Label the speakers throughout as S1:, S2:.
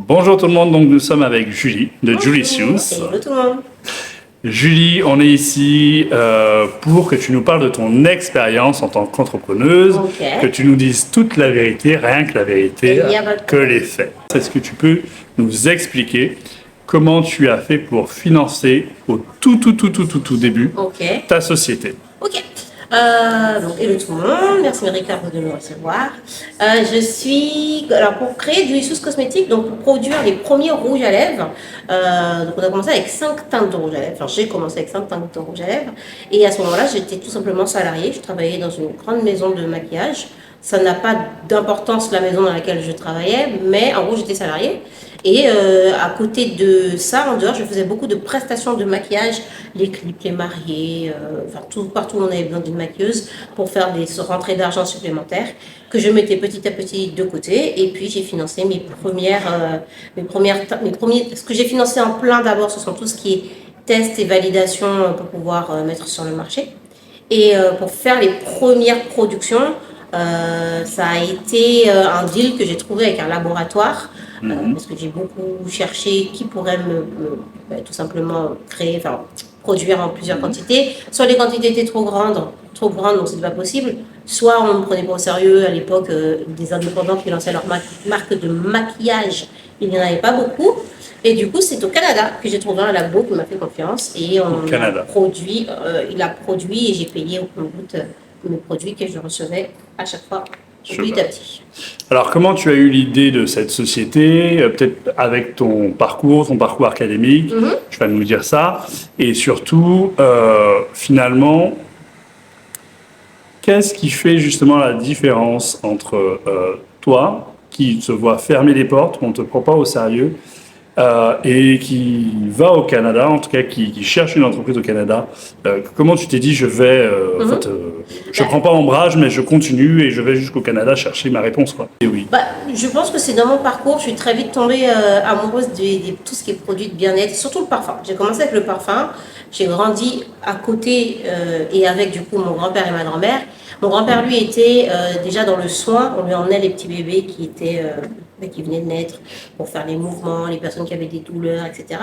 S1: Bonjour tout le monde, donc nous sommes avec Julie de Julicious.
S2: Hello tout le monde.
S1: Julie, on est ici pour que tu nous parles de ton expérience en tant qu'entrepreneuse, que tu nous dises toute la vérité, rien que la vérité, que les faits. Est-ce que tu peux nous expliquer comment tu as fait pour financer au tout début ta société?
S2: Ok. Donc, hello tout le monde, merci Ricard de nous recevoir. Alors pour créer Julicious Cosmétiques, donc pour produire les premiers rouges à lèvres, donc on a commencé avec 5 teintes de rouge à lèvres. Enfin, j'ai commencé avec 5 teintes de rouge à lèvres. Et à ce moment-là, j'étais tout simplement salariée. Je travaillais dans une grande maison de maquillage. Ça n'a pas d'importance la maison dans laquelle je travaillais, mais en gros, j'étais salariée. Et à côté de ça, en dehors, je faisais beaucoup de prestations de maquillage, les clips, les mariés, partout où on avait besoin d'une maquilleuse pour faire des rentrées d'argent supplémentaires que je mettais petit à petit de côté. Et puis j'ai financé ce que j'ai financé en plein d'abord, ce sont tout ce qui est tests et validations pour pouvoir mettre sur le marché. Et pour faire les premières productions, ça a été un deal que j'ai trouvé avec un laboratoire. Parce que j'ai beaucoup cherché qui pourrait tout simplement produire en plusieurs quantités. Soit les quantités étaient trop grandes, donc c'était pas possible. Soit on ne me prenait pas au sérieux à l'époque, des indépendants qui lançaient leur marque de maquillage, il n'y en avait pas beaucoup. Et du coup, c'est au Canada que j'ai trouvé un labo qui m'a fait confiance et il a produit et j'ai payé au compte-gouttes mes produits que je recevais à chaque fois. Petit à petit.
S1: Alors, comment tu as eu l'idée de cette société, peut-être avec ton parcours académique, tu vas nous dire ça, et surtout, finalement, qu'est-ce qui fait justement la différence entre toi, qui se voit fermer les portes, qu'on ne te prend pas au sérieux, et qui va au Canada, en tout cas qui cherche une entreprise au Canada. Comment tu t'es dit, je prends pas ombrage, mais je continue et je vais jusqu'au Canada chercher ma réponse, quoi. Et oui.
S2: Je pense que c'est dans mon parcours, je suis très vite tombée amoureuse de tout ce qui est produit de bien-être, surtout le parfum. J'ai commencé avec le parfum, j'ai grandi à côté et avec du coup mon grand-père et ma grand-mère. Mon grand-père, lui, était déjà dans le soin. On lui emmenait les petits bébés qui venaient de naître pour faire les mouvements, les personnes qui avaient des douleurs, etc.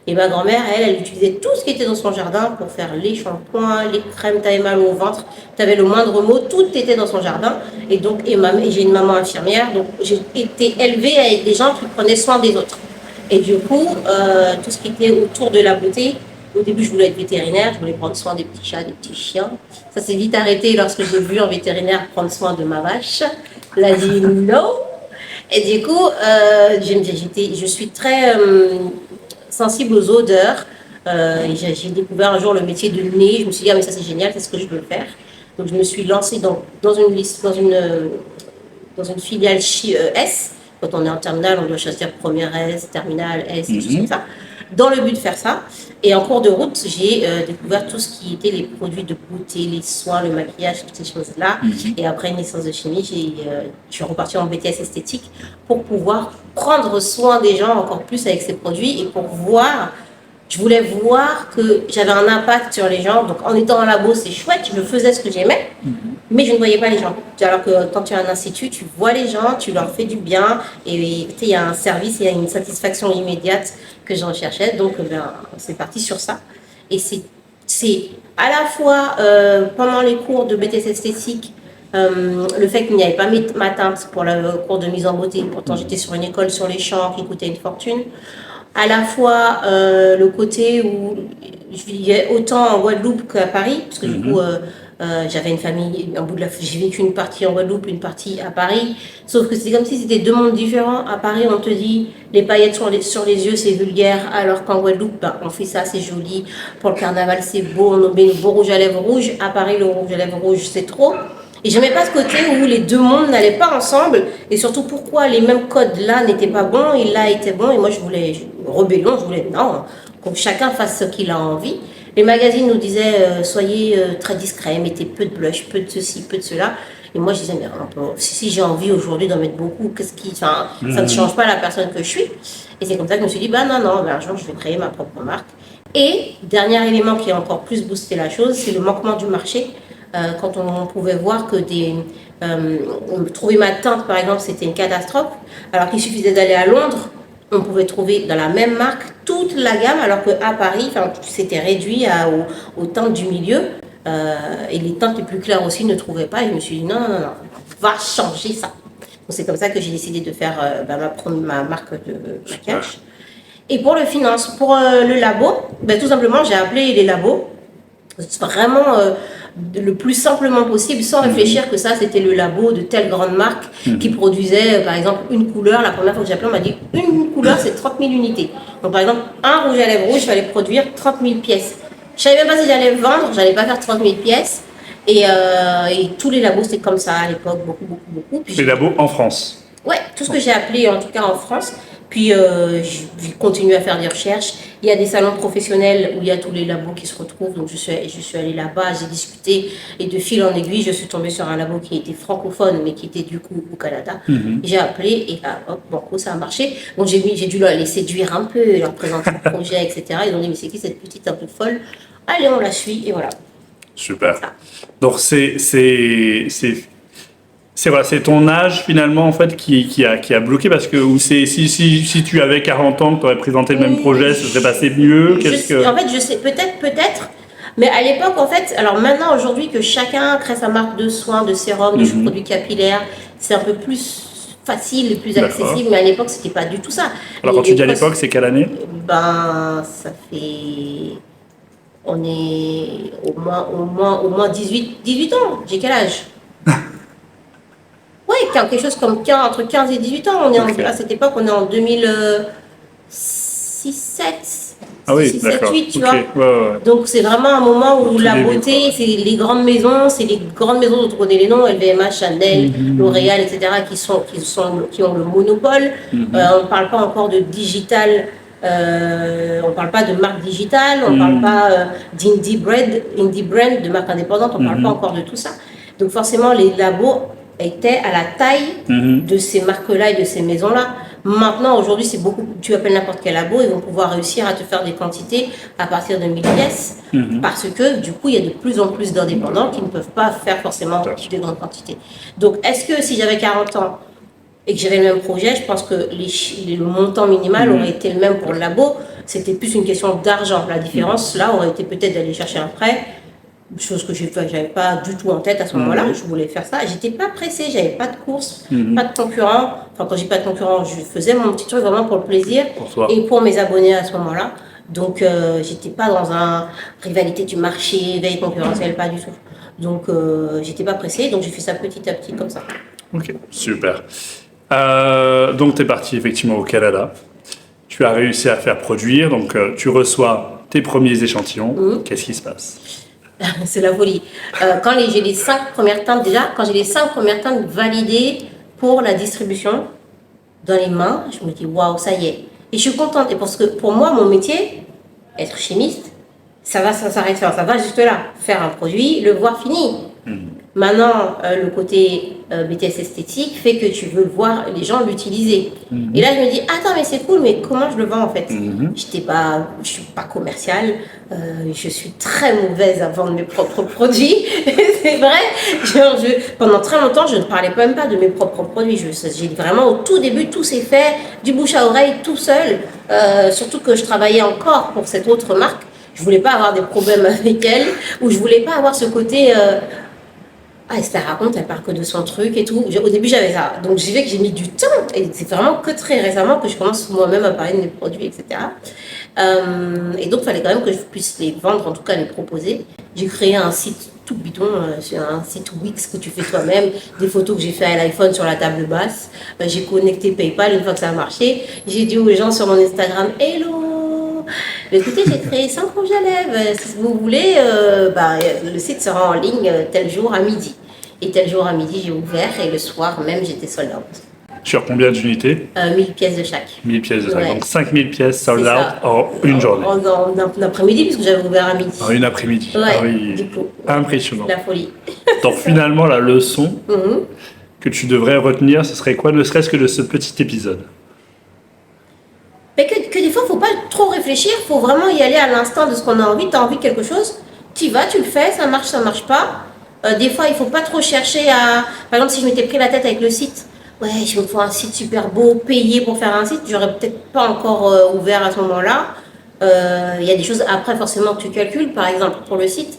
S2: Et ma grand-mère, elle utilisait tout ce qui était dans son jardin pour faire les shampoings, les crèmes. Tu avais mal au ventre, tu avais le moindre mot, tout était dans son jardin. Et donc, et j'ai une maman infirmière, donc j'ai été élevée avec des gens qui prenaient soin des autres. Et du coup, tout ce qui était autour de la beauté, au début, je voulais être vétérinaire, je voulais prendre soin des petits chats, des petits chiens. Ça s'est vite arrêté lorsque j'ai vu un vétérinaire prendre soin de ma vache. Là, j'ai dit non. Et du coup, je suis très sensible aux odeurs. J'ai découvert un jour le métier de nez. Je me suis dit, ah, mais ça c'est génial, c'est ce que je veux faire. Donc, je me suis lancée dans une filiale S. Quand on est en terminale, on doit choisir première S, terminale S, des choses comme ça. Dans le but de faire ça. Et en cours de route, j'ai découvert tout ce qui était les produits de beauté, les soins, le maquillage, toutes ces choses-là. Et après une licence de chimie, je suis repartie en BTS esthétique pour pouvoir prendre soin des gens encore plus avec ces produits et je voulais voir que j'avais un impact sur les gens. Donc en étant en labo, c'est chouette, je faisais ce que j'aimais, mais je ne voyais pas les gens. Alors que quand tu as un institut, tu vois les gens, tu leur fais du bien, et il y a un service, il y a une satisfaction immédiate que j'en cherchais. Donc c'est parti sur ça. Et c'est à la fois pendant les cours de BTS esthétique, le fait qu'il n'y avait pas ma teinte pour le cours de mise en beauté, pourtant j'étais sur une école sur les champs qui coûtait une fortune. À la fois le côté où je vivais autant en Guadeloupe qu'à Paris, parce que du coup j'avais une famille, j'ai vécu une partie en Guadeloupe, une partie à Paris, sauf que c'est comme si c'était deux mondes différents. À Paris on te dit les paillettes sur les yeux c'est vulgaire, alors qu'en Guadeloupe on fait ça, c'est joli, pour le carnaval c'est beau, on met le beau rouge à lèvres rouge. À Paris le rouge à lèvres rouge c'est trop. Et j'aimais pas ce côté où les deux mondes n'allaient pas ensemble, et surtout pourquoi les mêmes codes là n'étaient pas bons et là étaient bons, et moi je voulais non, que chacun fasse ce qu'il a envie. Les magazines nous disaient soyez très discrets, mettez peu de blush, peu de ceci, peu de cela. Et moi je disais mais si j'ai envie aujourd'hui d'en mettre beaucoup, ça ne change pas la personne que je suis. Et c'est comme ça que je me suis dit un jour je vais créer ma propre marque. Et dernier élément qui a encore plus boosté la chose, c'est le manquement du marché. Quand on pouvait voir que trouver ma teinte, par exemple, c'était une catastrophe, alors qu'il suffisait d'aller à Londres on pouvait trouver dans la même marque toute la gamme, alors qu'à Paris, c'était réduit aux teintes du milieu. Et les teintes les plus claires aussi ne trouvaient pas. Et je me suis dit non, on va changer ça. Donc c'est comme ça que j'ai décidé de faire ma marque de maquillage. Et pour le labo, tout simplement j'ai appelé les labos. C'est vraiment le plus simplement possible, sans réfléchir que ça c'était le labo de telle grande marque qui produisait par exemple une couleur. La première fois que j'ai appelé, on m'a dit une couleur c'est 30 000 unités. Donc par exemple, un rouge à lèvres rouge, il fallait produire 30 000 pièces. Je savais même pas si j'allais le vendre, j'allais pas faire 30 000 pièces. Et tous les labos c'était comme ça à l'époque, beaucoup. Puis
S1: les labos en France?
S2: Ouais, tout ce que j'ai appelé en tout cas en France. Puis j'ai continué à faire des recherches. Il y a des salons professionnels où il y a tous les labos qui se retrouvent. Donc je suis allée là-bas, j'ai discuté et de fil en aiguille, je suis tombée sur un labo qui était francophone mais qui était du coup au Canada. J'ai appelé et là, hop, bon, ça a marché. Donc j'ai dû les séduire un peu, leur présenter le projet, etc. Ils ont dit mais c'est qui cette petite un peu folle? Allez, on la suit et voilà.
S1: Super. Donc c'est ton âge finalement en fait qui a bloqué parce que si tu avais 40 ans que tu aurais présenté le même projet, ça serait passé mieux.
S2: En fait, je sais peut-être, mais à l'époque en fait, alors maintenant aujourd'hui que chacun crée sa marque de soins, de sérum, de produits capillaires, c'est un peu plus facile et plus accessible, mais à l'époque c'était pas du tout ça.
S1: Alors quand tu dis à l'époque, c'est quelle année?
S2: Ça fait, on est au moins 18 ans. J'ai quel âge? Oui, quelque chose comme entre 15 et 18 ans. À cette époque, on est en 2006, 7,
S1: ah oui,
S2: 6, 7, 8, tu vois.
S1: Ouais.
S2: Donc, c'est vraiment un moment où la beauté, c'est les grandes maisons dont on connaît les noms, LVMH, Chanel, L'Oréal, etc., qui ont le monopole. On ne parle pas encore de digital, on ne parle pas de marque digitale, on ne parle pas d'indie brand, de marque indépendante, on ne parle pas encore de tout ça. Donc, forcément, les labos étaient à la taille de ces marques-là et de ces maisons-là. Maintenant, aujourd'hui, c'est beaucoup. Tu appelles n'importe quel labo, ils vont pouvoir réussir à te faire des quantités à partir de 1000 pièces, parce que du coup, il y a de plus en plus d'indépendants qui ne peuvent pas faire forcément de grandes quantités. Donc, est-ce que si j'avais 40 ans et que j'avais le même projet, je pense que le montant minimal aurait été le même pour le labo. C'était plus une question d'argent. La différence, là, aurait été peut-être d'aller chercher un prêt. Chose que j'avais pas du tout en tête à ce moment-là. Je voulais faire ça. J'étais pas pressée, j'avais pas de course, pas de concurrent. Enfin, quand j'ai pas de concurrent, je faisais mon petit truc vraiment pour le plaisir et pour mes abonnés à ce moment-là. Donc, j'étais pas dans une rivalité du marché, veille concurrentielle, pas du tout. Donc, j'étais pas pressée, donc j'ai fait ça petit à petit comme ça.
S1: Ok, super. Donc, tu es parti effectivement au Canada. Tu as réussi à faire produire, donc tu reçois tes premiers échantillons. Qu'est-ce qui se passe?
S2: C'est la folie. Quand j'ai les 5 premières teintes, validées pour la distribution dans les mains, je me dis waouh, ça y est. Et je suis contente. Et parce que pour moi, mon métier, être chimiste, ça s'arrête là. Ça va juste là. Faire un produit, le voir fini. Maintenant, le côté BTS esthétique fait que tu veux voir les gens l'utiliser. Et là, je me dis, attends, mais c'est cool, mais comment je le vends en fait? Je suis pas commerciale, je suis très mauvaise à vendre mes propres produits. C'est vrai, pendant très longtemps, je ne parlais même pas de mes propres produits. J'ai vraiment, au tout début, tout s'est fait du bouche à oreille, tout seul. Surtout que je travaillais encore pour cette autre marque. Je voulais pas avoir des problèmes avec elle, ou je voulais pas avoir ce côté... elle se la raconte, elle parle que de son truc et tout. Au début, j'avais ça. Donc, j'ai vu que j'ai mis du temps. Et c'est vraiment que très récemment que je commence moi-même à parler de mes produits, etc. Et donc, il fallait quand même que je puisse les vendre, en tout cas les proposer. J'ai créé un site tout bidon, un site Wix que tu fais toi-même, des photos que j'ai fait à l'iPhone sur la table basse. J'ai connecté PayPal une fois que ça a marché. J'ai dit aux gens sur mon Instagram, hello! Écoutez, j'ai créé 5 rouges à lèvres. Si vous voulez, le site sera en ligne tel jour à midi. Et tel jour à midi, j'ai ouvert et le soir même, j'étais sold out.
S1: Sur combien d'unités?
S2: 1000 pièces de chaque.
S1: 1000 pièces de chaque.
S2: Ouais.
S1: Donc 5000 pièces sold out en une journée.
S2: En après-midi, puisque j'avais ouvert à midi.
S1: En une après-midi.
S2: Ouais,
S1: ah oui.
S2: du coup.
S1: Impressionnant.
S2: La folie.
S1: Donc finalement, la leçon que tu devrais retenir, ce serait quoi, ne serait-ce que de ce petit épisode?
S2: Mais que des fois, il ne faut pas trop réfléchir, il faut vraiment y aller à l'instant de ce qu'on a envie. Tu as envie de quelque chose, tu y vas, tu le fais, ça marche pas. Des fois, il ne faut pas trop chercher à... Par exemple, si je m'étais pris la tête avec le site, ouais, je me fais un site super beau, payer pour faire un site, j'aurais peut-être pas encore ouvert à ce moment-là. Il y a des choses après forcément que tu calcules. Par exemple, pour le site,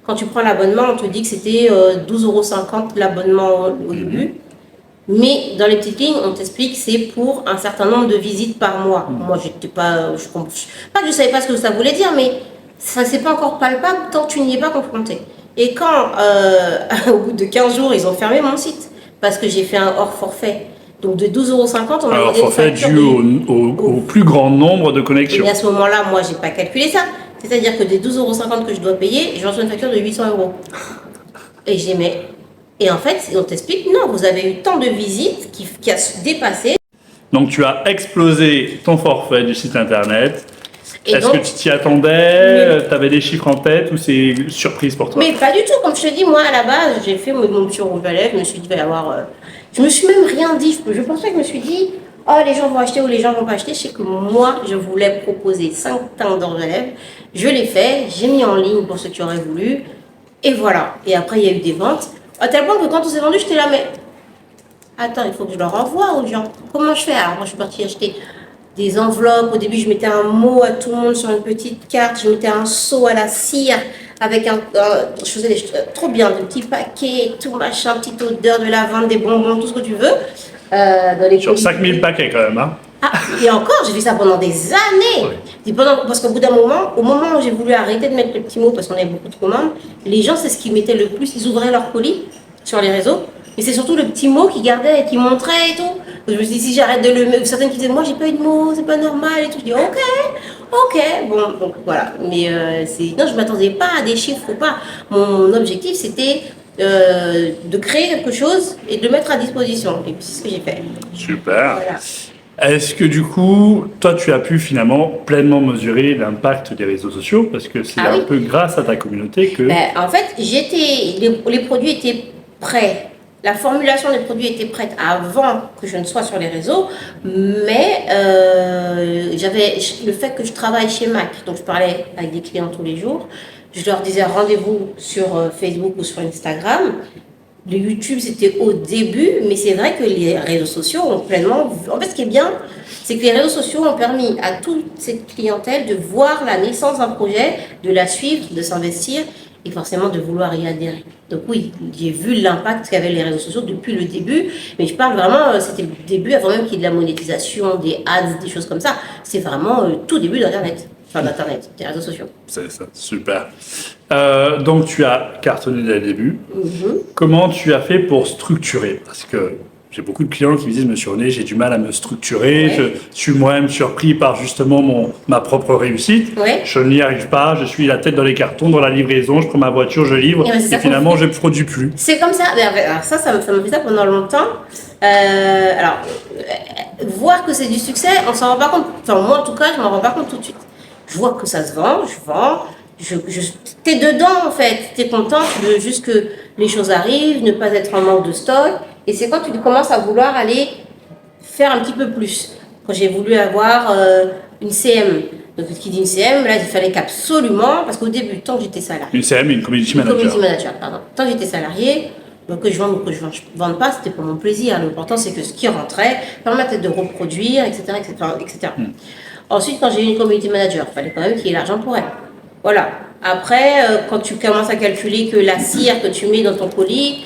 S2: quand tu prends l'abonnement, on te dit que c'était 12,50 € l'abonnement au début. Mais dans les petites lignes, on t'explique que c'est pour un certain nombre de visites par mois. Moi, j'étais pas, pas que je savais pas ce que ça voulait dire, mais ça c'est pas encore palpable tant que tu n'y es pas confronté. Et quand, au bout de 15 jours, ils ont fermé mon site parce que j'ai fait un hors forfait. Donc de 12,50 €, on m'a
S1: Alors,
S2: demandé une
S1: forfait
S2: facture
S1: dû au plus grand nombre de connexions.
S2: Et à ce moment-là, moi, j'ai pas calculé ça. C'est-à-dire que des 12,50 € que je dois payer, je reçois une facture de 800 €. Et j'ai mais et en fait, on t'explique, non, vous avez eu tant de visites qui a dépassé.
S1: Donc, tu as explosé ton forfait du site internet. Est-ce
S2: donc,
S1: que tu t'y attendais? Tu avais des chiffres en tête ou c'est une surprise pour toi?
S2: Mais pas du tout. Comme je te dis, moi, à la base, j'ai fait mon petit rouge à lèvres. Je me suis dit, il va y avoir. Je me suis même rien dit. Je pensais que je me suis dit, oh, les gens vont acheter ou les gens vont pas acheter. Je sais que moi, je voulais proposer 5 teintes d'or de lèvres. Je l'ai fait. J'ai mis en ligne pour ceux qui auraient voulu. Et voilà. Et après, il y a eu des ventes. À tel point que quand on s'est vendu, j'étais là, mais attends, il faut que je leur envoie aux gens. Comment je fais? Alors, moi, je suis partie acheter des enveloppes. Au début, je mettais un mot à tout le monde sur une petite carte. Je mettais un seau à la cire avec je faisais trop bien, des petits paquets, tout machin, petite odeur de lavande, des bonbons, tout ce que tu veux. Dans les
S1: Sur 5000 paquets quand même, hein?
S2: Ah, et encore, j'ai fait ça pendant des années.
S1: Oui.
S2: Parce qu'au bout d'un moment, au moment où j'ai voulu arrêter de mettre les petits mots parce qu'on avait beaucoup de commandes, les gens, c'est ce qu'ils mettaient le plus. Ils ouvraient leur colis sur les réseaux. Et c'est surtout le petit mot qui gardait et qui montrait et tout. Donc, je me suis dit, si j'arrête de le mettre, certaines qui disaient, moi, j'ai pas eu de mots, c'est pas normal et tout. Je dis, ok, bon, donc voilà. Mais non, je m'attendais pas à des chiffres ou pas. Mon objectif, c'était de créer quelque chose et de le mettre à disposition. Et puis, c'est ce que j'ai fait.
S1: Super.
S2: Voilà.
S1: Est-ce que du coup, toi, tu as pu finalement pleinement mesurer l'impact des réseaux sociaux? Parce que c'est un peu grâce à ta communauté que...
S2: En fait, les produits étaient prêts. La formulation des produits était prête avant que je ne sois sur les réseaux, mais j'avais le fait que je travaille chez Mac, donc je parlais avec des clients tous les jours. Je leur disais rendez-vous sur Facebook ou sur Instagram. Le YouTube, c'était au début, mais c'est vrai que les réseaux sociaux ont pleinement... En fait, ce qui est bien, c'est que les réseaux sociaux ont permis à toute cette clientèle de voir la naissance d'un projet, de la suivre, de s'investir et forcément de vouloir y adhérer. Donc oui, j'ai vu l'impact qu'avaient les réseaux sociaux depuis le début, mais je parle vraiment, c'était le début avant même qu'il y ait de la monétisation, des ads, des choses comme ça. C'est vraiment tout début d'Internet. Enfin, d'Internet, des réseaux sociaux.
S1: C'est ça, super. Donc, tu as cartonné dès le début.
S2: Mm-hmm.
S1: Comment tu as fait pour structurer? Parce que j'ai beaucoup de clients qui me disent, Monsieur René, j'ai du mal à me structurer.
S2: Ouais.
S1: Je suis moi-même surpris par justement ma propre réussite.
S2: Ouais.
S1: Je n'y arrive pas. Je suis la tête dans les cartons, dans la livraison. Je prends ma voiture, je livre. Et finalement, je ne produis plus.
S2: C'est comme ça. Alors ça m'a fait ça pendant longtemps. Voir que c'est du succès, on s'en rend pas compte. Enfin, moi, en tout cas, je m'en rends pas compte tout de suite. Je vois que ça se vend, je vends. T'es dedans, en fait. T'es content de juste que les choses arrivent, ne pas être en manque de stock. Et c'est quand tu commences à vouloir aller faire un petit peu plus. Quand j'ai voulu avoir une CM, donc qui dit une CM, là il fallait qu'absolument, parce qu'au début, tant que j'étais salarié.
S1: Une CM, une community manager.
S2: Community manager, pardon. Tant que j'étais salarié, donc que je vende ou que je ne vende pas, c'était pour mon plaisir. L'important c'est que ce qui rentrait permettait de reproduire, etc. etc. Ensuite, quand j'ai eu une community manager, il fallait quand même qu'il y ait l'argent pour elle. Voilà. Après, quand tu commences à calculer que la cire que tu mets dans ton colis,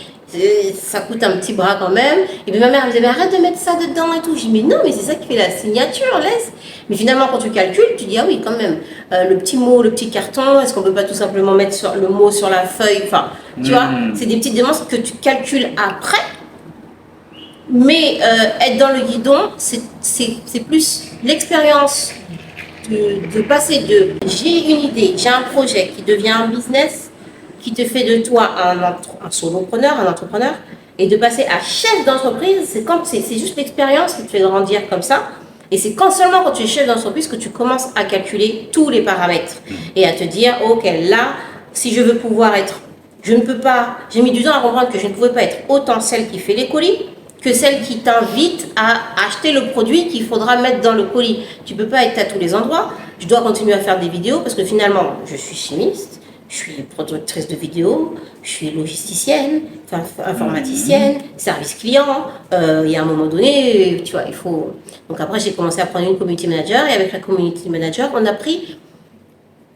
S2: ça coûte un petit bras quand même. Et puis ma mère me disait, arrête de mettre ça dedans et tout. Je dis, mais non, mais c'est ça qui fait la signature, laisse. Mais finalement, quand tu calcules, tu dis, ah oui, quand même, le petit mot, le petit carton, est-ce qu'on peut pas tout simplement mettre le mot sur la feuille? Enfin, tu vois, c'est des petites dépenses que tu calcules après. Mais être dans le guidon, c'est plus l'expérience de passer de j'ai une idée, j'ai un projet qui devient un business, qui te fait de toi un solopreneur, un entrepreneur, et de passer à chef d'entreprise, c'est juste l'expérience qui te fait grandir comme ça. Et c'est seulement quand tu es chef d'entreprise que tu commences à calculer tous les paramètres et à te dire, ok, là, si je veux pouvoir être, je ne peux pas, j'ai mis du temps à comprendre que je ne pouvais pas être autant celle qui fait les colis que celle qui t'invite à acheter le produit qu'il faudra mettre dans le colis. Tu ne peux pas être à tous les endroits. Je dois continuer à faire des vidéos parce que finalement, je suis chimiste. Je suis productrice de vidéos, je suis logisticienne, informaticienne, service client. Il y a un moment donné, tu vois, il faut... Donc après, j'ai commencé à prendre une community manager et avec la community manager, on a pris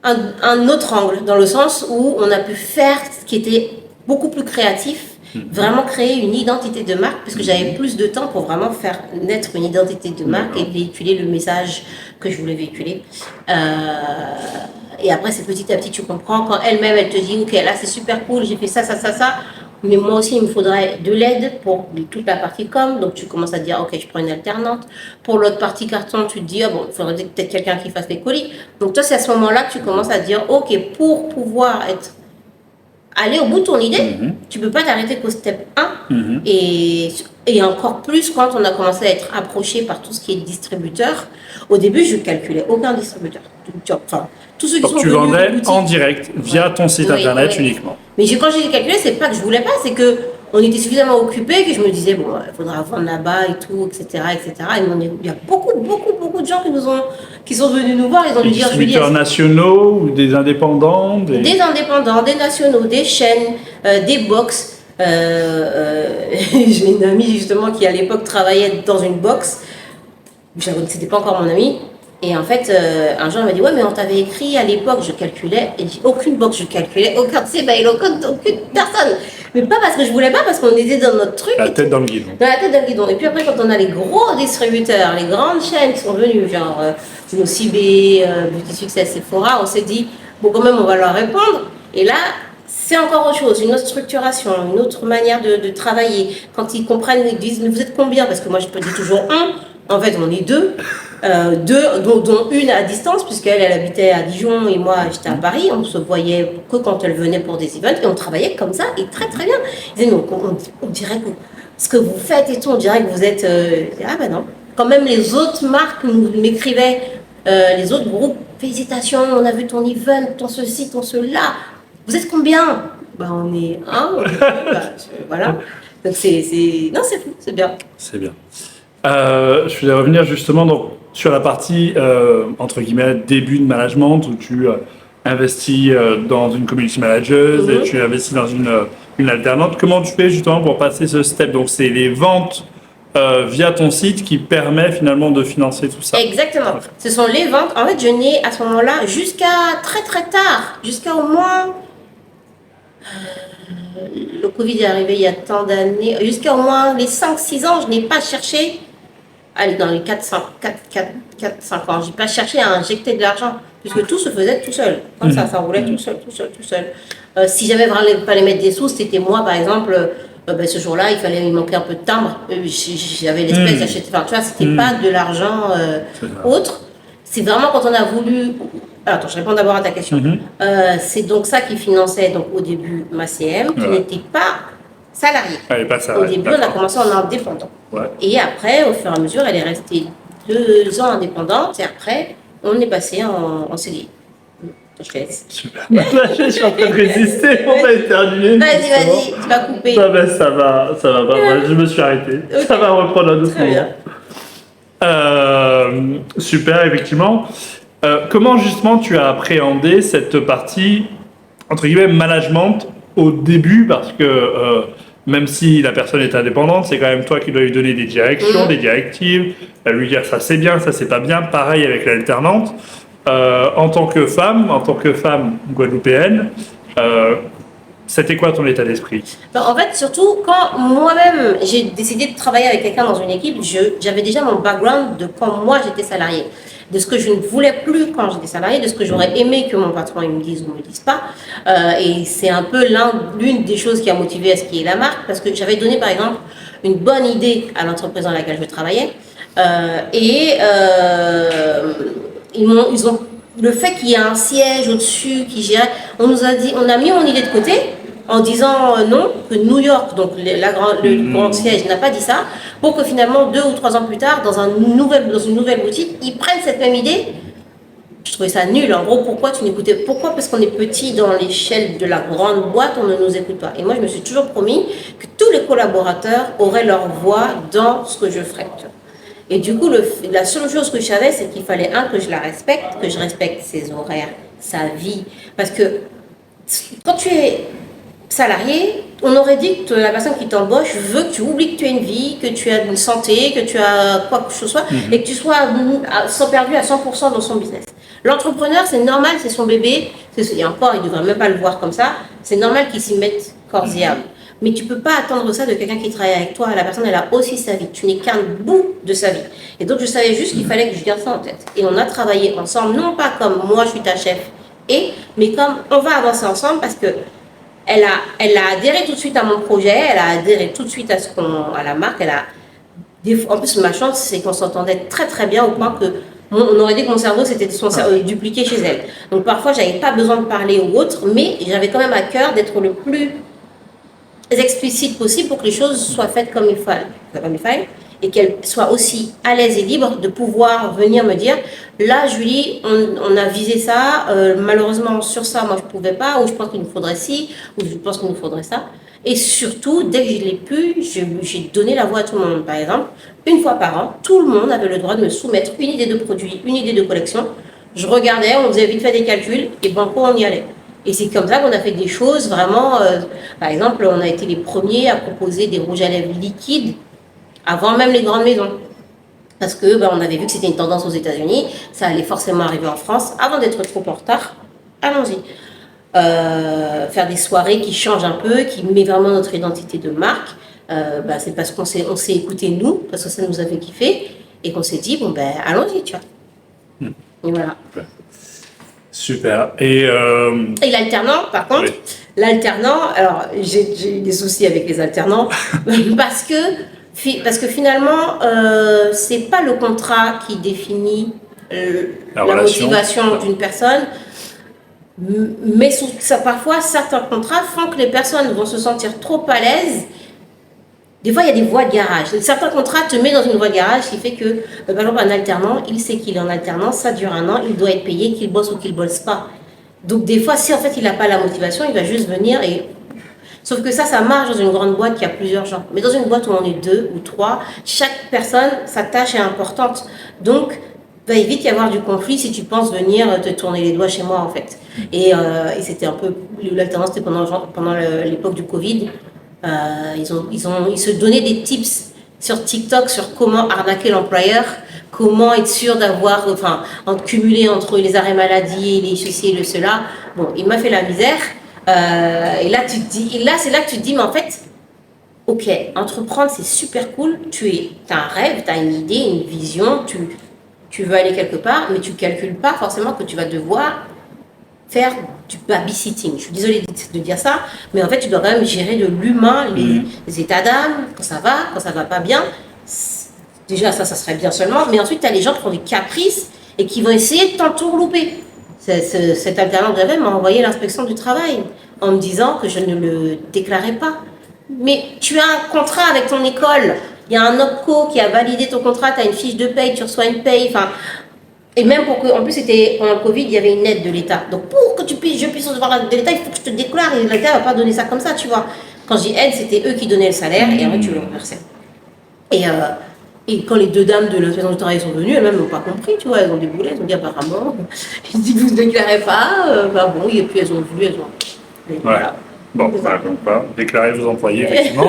S2: un autre angle dans le sens où on a pu faire ce qui était beaucoup plus créatif, vraiment créer une identité de marque parce que j'avais plus de temps pour vraiment faire naître une identité de marque et véhiculer le message que je voulais véhiculer. Et après, c'est petit à petit, tu comprends. Quand elle-même, elle te dit, OK, là, c'est super cool, j'ai fait ça, ça, ça, ça. Mais moi aussi, il me faudrait de l'aide pour toute la partie com. Donc, tu commences à te dire, OK, je prends une alternante. Pour l'autre partie carton, tu te dis, ah bon, il faudrait peut-être quelqu'un qui fasse les colis. Donc, toi, c'est à ce moment-là que tu commences à te dire, OK, pour pouvoir aller au bout de ton idée, tu peux pas t'arrêter qu'au step 1. Et encore plus quand on a commencé à être approché par tout ce qui est distributeur. Au début, je calculais aucun distributeur. Enfin, tous ceux qui sont
S1: tu vendais en direct via ton site internet uniquement.
S2: Mais quand j'ai calculé, c'est pas que je voulais pas, c'est que on était suffisamment occupés que je me disais bon, il faudra vendre là-bas et tout, etc., etc. Et il y a beaucoup de gens qui sont venus nous voir, ils ont dû dire
S1: Julie. Des distributeurs nationaux ou des indépendants,
S2: des indépendants, des nationaux, des chaînes, des box. J'ai une amie justement qui à l'époque travaillait dans une box. C'était pas encore mon amie. Et en fait, un jour, elle m'a dit, ouais, mais on t'avait écrit à l'époque, je calculais, et j'ai aucune box, je calculais, aucun aucune personne. Mais pas parce que je voulais pas, parce qu'on était dans notre truc.
S1: La tête dans le guidon.
S2: Dans la tête dans le guidon. Et puis après, quand on a les gros distributeurs, les grandes chaînes qui sont venues, genre Nocibé, Beauty Success, Sephora, on s'est dit, bon, quand même, on va leur répondre. Et là, c'est encore autre chose, une autre structuration, une autre manière de travailler. Quand ils comprennent, ils disent, mais vous êtes combien? Parce que moi, je peux dire toujours un. En fait, on est deux, dont une à distance, puisqu'elle habitait à Dijon et moi, j'étais à Paris. On se voyait que quand elle venait pour des events et on travaillait comme ça et très très bien. Ils disaient, on dirait que ce que vous faites et tout, on dirait que vous êtes... Ah ben non. Quand même, les autres marques m'écrivaient, les autres groupes, félicitations, on a vu ton event, ton ceci, ton cela. Vous êtes combien? Ben, on est un, on est deux, voilà. Donc non, c'est fou, c'est bien.
S1: C'est bien. Je vais revenir justement sur la partie, entre guillemets, début de management, où tu investis dans une community manager et tu investis dans une alternante. Comment tu fais justement pour passer ce step? Donc, c'est les ventes via ton site qui permet finalement de financer tout ça.
S2: Exactement. Ce sont les ventes. En fait, je n'ai à ce moment-là, jusqu'à très très tard, jusqu'à au moins... le Covid est arrivé il y a tant d'années, jusqu'à au moins les 5-6 ans, je n'ai pas cherché... Allez, dans les 4-5 ans, je n'ai pas cherché à injecter de l'argent, puisque tout se faisait tout seul. Comme ça roulait tout seul. Si j'avais vraiment fallait mettre des sous, c'était moi, par exemple, ce jour-là, il manquait un peu de timbre. J'avais l'espèce d'acheter. Enfin, tu vois, c'était pas de l'argent autre. C'est vraiment quand on a voulu. Alors, attends, je réponds d'abord à ta question. C'est donc ça qui finançait donc, au début ma CM, qui n'était pas salariée. Au début, on a commencé en indépendant.
S1: Ouais.
S2: Et après, au fur et à mesure, elle est restée 2 ans indépendante et après, on est passé en CDI. Je te laisse.
S1: Super. Je suis en train de résister, on va éternuer.
S2: Vas-y, tu vas couper.
S1: Non, ben, ça va pas. Je me suis arrêté. Okay. Ça va reprendre un autre moment. Super, effectivement. Comment justement tu as appréhendé cette partie, entre guillemets, management au début, parce que même si la personne est indépendante, c'est quand même toi qui dois lui donner des directions, des directives, lui dire ça c'est bien, ça c'est pas bien. Pareil avec l'alternante. En tant que femme guadeloupéenne, c'était quoi ton état d'esprit?
S2: En fait, surtout quand moi-même j'ai décidé de travailler avec quelqu'un dans une équipe, j'avais déjà mon background de quand moi j'étais salariée, de ce que je ne voulais plus quand j'étais salariée, de ce que j'aurais aimé que mon patron il me dise ou me dise pas. Et c'est un peu l'une des choses qui a motivé à ce qui est la marque, parce que j'avais donné par exemple une bonne idée à l'entreprise dans laquelle je travaillais. Ils ont le fait qu'il y ait un siège au-dessus qui gère, on a mis mon idée de côté en disant non, que New York, donc le grand siège, n'a pas dit ça, pour que finalement 2 ou 3 ans plus tard, dans une nouvelle boutique, ils prennent cette même idée. Je trouvais ça nul. En gros, pourquoi parce qu'on est petit dans l'échelle de la grande boîte, on ne nous écoute pas. Et moi, je me suis toujours promis que tous les collaborateurs auraient leur voix dans ce que je ferais. Et du coup, la seule chose que je savais, c'est qu'il fallait, que je la respecte, que je respecte ses horaires, sa vie. Parce que quand tu es salarié, on aurait dit que la personne qui t'embauche veut que tu oublies que tu as une vie, que tu as une santé, que tu as quoi que ce soit, et que tu sois perdu à 100% dans son business. L'entrepreneur, c'est normal, c'est son bébé, et encore, il ne devrait même pas le voir comme ça, c'est normal qu'il s'y mette corps et âme. Mais tu ne peux pas attendre ça de quelqu'un qui travaille avec toi. La personne, elle a aussi sa vie. Tu n'es qu'un bout de sa vie. Et donc, je savais juste qu'il fallait que je garde ça en tête. Et on a travaillé ensemble, non pas comme moi, je suis ta chef, mais comme on va avancer ensemble parce que elle a adhéré tout de suite à mon projet, elle a adhéré tout de suite à la marque. En plus, ma chance, c'est qu'on s'entendait très très bien au point que on aurait dit que mon cerveau s'était dupliqué chez elle. Donc parfois, j'avais pas besoin de parler ou autre, mais j'avais quand même à cœur d'être le plus explicite possible pour que les choses soient faites comme il fallait et qu'elle soit aussi à l'aise et libre de pouvoir venir me dire là Julie on a visé ça, malheureusement sur ça moi je pouvais pas, ou je pense qu'il nous faudrait ci, ou je pense qu'il nous faudrait ça. Et surtout dès que je l'ai pu, j'ai donné la voix à tout le monde. Par exemple, une fois par an, tout le monde avait le droit de me soumettre une idée de produit, une idée de collection. Je regardais, on faisait vite fait des calculs et banco on y allait. Et c'est comme ça qu'on a fait des choses vraiment. Par exemple, on a été les premiers à proposer des rouges à lèvres liquides avant même les grandes maisons. Parce que on avait vu que c'était une tendance aux États-Unis, ça allait forcément arriver en France. Avant d'être trop en retard, allons-y. Faire des soirées qui changent un peu, qui met vraiment notre identité de marque. C'est parce qu'on s'est écouté nous, parce que ça nous avait kiffé, et qu'on s'est dit, allons-y, tu vois. Et voilà.
S1: Super. Et
S2: l'alternant, par contre, oui. Alors j'ai eu des soucis avec les alternants parce que finalement, c'est pas le contrat qui définit la motivation d'une personne, mais parfois certains contrats font que les personnes vont se sentir trop à l'aise. Des fois, il y a des voies de garage. Certains contrats te mettent dans une voie de garage qui fait que, par exemple, un alternant, il sait qu'il est en alternance, ça dure 1 an, il doit être payé, qu'il bosse ou qu'il ne bosse pas. Donc, des fois, si en fait, il n'a pas la motivation, il va juste venir et... Sauf que ça marche dans une grande boîte qui a plusieurs gens. Mais dans une boîte où on est 2 ou 3, chaque personne, sa tâche est importante. Donc, il va vite y avoir du conflit si tu penses venir te tourner les doigts chez moi, en fait. Et c'était un peu... L'alternance, c'était pendant l'époque du Covid. Ils se donnaient des tips sur TikTok sur comment arnaquer l'employeur, comment être sûr d'avoir, cumuler entre les arrêts maladie, les ceci et le cela. Bon, il m'a fait la misère. Et là, c'est là que tu te dis, mais en fait, ok, entreprendre, c'est super cool. Tu as un rêve, tu as une idée, une vision, tu veux aller quelque part, mais tu ne calcules pas forcément que tu vas devoir faire du babysitting. Je suis désolée de dire ça, mais en fait, tu dois quand même gérer de l'humain, les états d'âme, quand ça va pas bien. Déjà, ça serait bien seulement, mais ensuite, tu as les gens qui ont des caprices et qui vont essayer de t'entourlouper. Cet alternant que j'avais m'a envoyé l'inspection du travail en me disant que je ne le déclarais pas. Mais tu as un contrat avec ton école, il y a un OPCO qui a validé ton contrat, tu as une fiche de paye, tu reçois une paye, et même en plus, c'était pendant le Covid, il y avait une aide de l'État. Donc, pour que je puisse recevoir l'aide de l'État, il faut que je te déclare. Et l'État ne va pas donner ça comme ça, tu vois. Quand je dis aide, c'était eux qui donnaient le salaire et après, tu le reversais. Et quand les 2 dames de l'inspection du travail sont venues, elles-mêmes n'ont pas compris, tu vois. Elles ont déboulé, elles ont dit apparemment, ils disent que vous ne déclarez pas. Et puis elles ont voulu, elles ont.
S1: Voilà. Bon, donc pas déclarer vos employés, effectivement.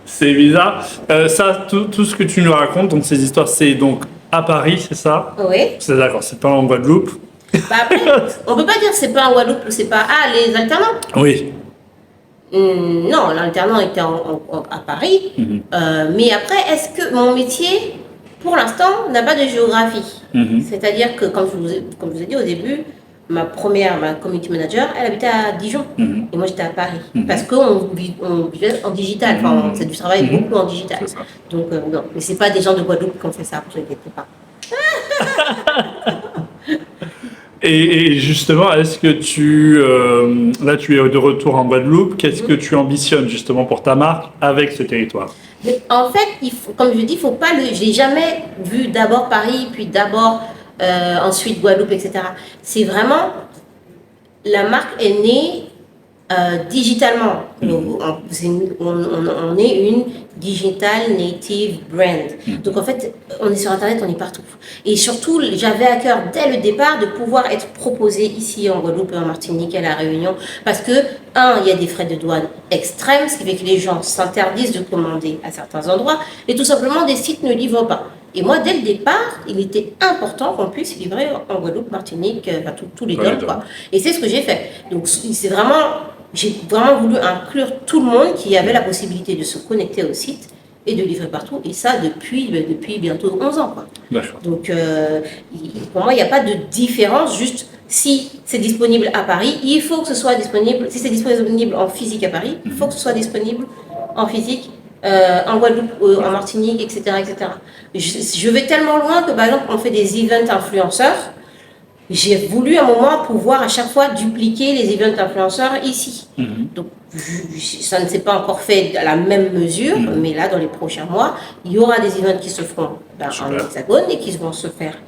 S1: C'est bizarre. Tout ce que tu nous racontes, donc ces histoires, c'est donc à Paris, c'est ça?
S2: Oui.
S1: C'est d'accord, c'est pas en Guadeloupe.
S2: Après, on peut pas dire que c'est pas en Guadeloupe, c'est pas... Ah, les alternants?
S1: Oui.
S2: Non, l'alternant était à Paris. Mais après, est-ce que mon métier, pour l'instant, n'a pas de géographie? C'est-à-dire que, comme je vous ai dit au début, ma community manager, elle habitait à Dijon. Et moi, j'étais à Paris. Parce qu'on vivait en digital. C'est du travail beaucoup en digital. Donc, non. Mais c'est pas des gens de Guadeloupe qui ont fait ça, vous inquiétez pas.
S1: Et justement, est-ce que là, tu es de retour en Guadeloupe, qu'est-ce que tu ambitionnes justement pour ta marque avec ce territoire?
S2: En fait, comme je dis, je n'ai jamais vu d'abord Paris, puis d'abord ensuite Guadeloupe, etc. C'est vraiment, la marque est née digitalement. On est une digital native brand. Donc en fait, on est sur Internet, on est partout. Et surtout, j'avais à cœur dès le départ de pouvoir être proposé ici en Guadeloupe et en Martinique à La Réunion, parce que il y a des frais de douane extrêmes, ce qui fait que les gens s'interdisent de commander à certains endroits, et tout simplement des sites ne livrent pas. Et moi, dès le départ, il était important qu'on puisse livrer en Guadeloupe, Martinique, tous les DOM, quoi. Et c'est ce que j'ai fait. Donc j'ai vraiment voulu inclure tout le monde qui avait la possibilité de se connecter au site et de livrer partout. Et ça, depuis bientôt 11 ans, quoi.
S1: D'accord.
S2: Donc, pour moi, il n'y a pas de différence. Juste, si c'est disponible à Paris, il faut que ce soit disponible. Si c'est disponible en physique à Paris, il faut que ce soit disponible en physique en Guadeloupe, en Martinique, etc., etc. Je vais tellement loin que, par exemple, on fait des events influenceurs. J'ai voulu à un moment pouvoir à chaque fois dupliquer les events influenceurs ici. Donc, ça ne s'est pas encore fait à la même mesure, mais là, dans les prochains mois, il y aura des events qui se feront en hexagone et qui vont se faire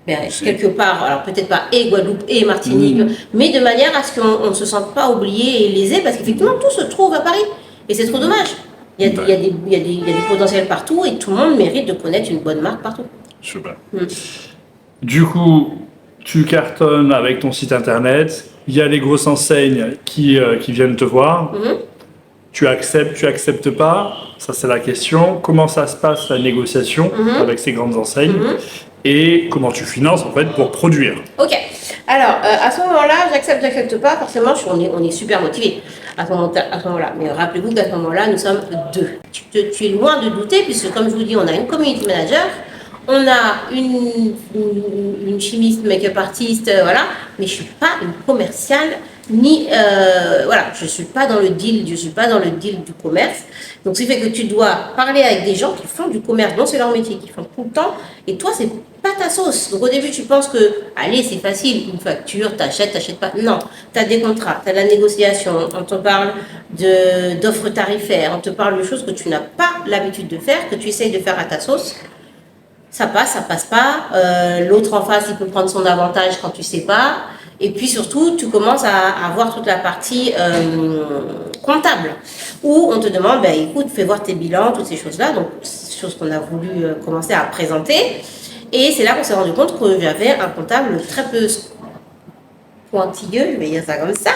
S2: quelque part, alors peut-être pas et Guadeloupe et Martinique, mais de manière à ce qu'on ne se sente pas oublié et lésé, parce qu'effectivement, tout se trouve à Paris. Et c'est trop dommage. Il y a des potentiels partout et tout le monde mérite de connaître une bonne marque partout.
S1: Super. Du coup, tu cartonnes avec ton site internet, il y a les grosses enseignes qui viennent te voir. Tu acceptes pas, ça c'est la question. Comment ça se passe la négociation avec ces grandes enseignes et comment tu finances en fait pour produire?
S2: Ok, alors à ce moment-là, j'accepte pas, forcément on est super motivés à ce moment-là. Mais rappelez-vous qu'à ce moment-là, nous sommes deux. Tu es loin de douter, puisque comme je vous dis, on a une community manager, on a une chimiste, make-up artiste, voilà, mais je suis pas une commerciale, ni voilà, je suis pas dans le deal du commerce. Donc, ce qui fait que tu dois parler avec des gens qui font du commerce, dont c'est leur métier, qui font tout le temps, et toi, c'est pas ta sauce. Donc, au début, tu penses que, allez, c'est facile, une facture, t'achètes pas. Non, tu as des contrats, tu as la négociation, on te parle d'offres tarifaires, on te parle de choses que tu n'as pas l'habitude de faire, que tu essayes de faire à ta sauce. Ça passe pas. L'autre en face, il peut prendre son avantage quand tu sais pas. Et puis surtout, tu commences à voir toute la partie comptable, où on te demande, ben, écoute, fais voir tes bilans, toutes ces choses-là. Donc, c'est chose qu'on a voulu commencer à présenter. Et c'est là qu'on s'est rendu compte que j'avais un comptable très peu pointilleux, je vais dire ça comme ça,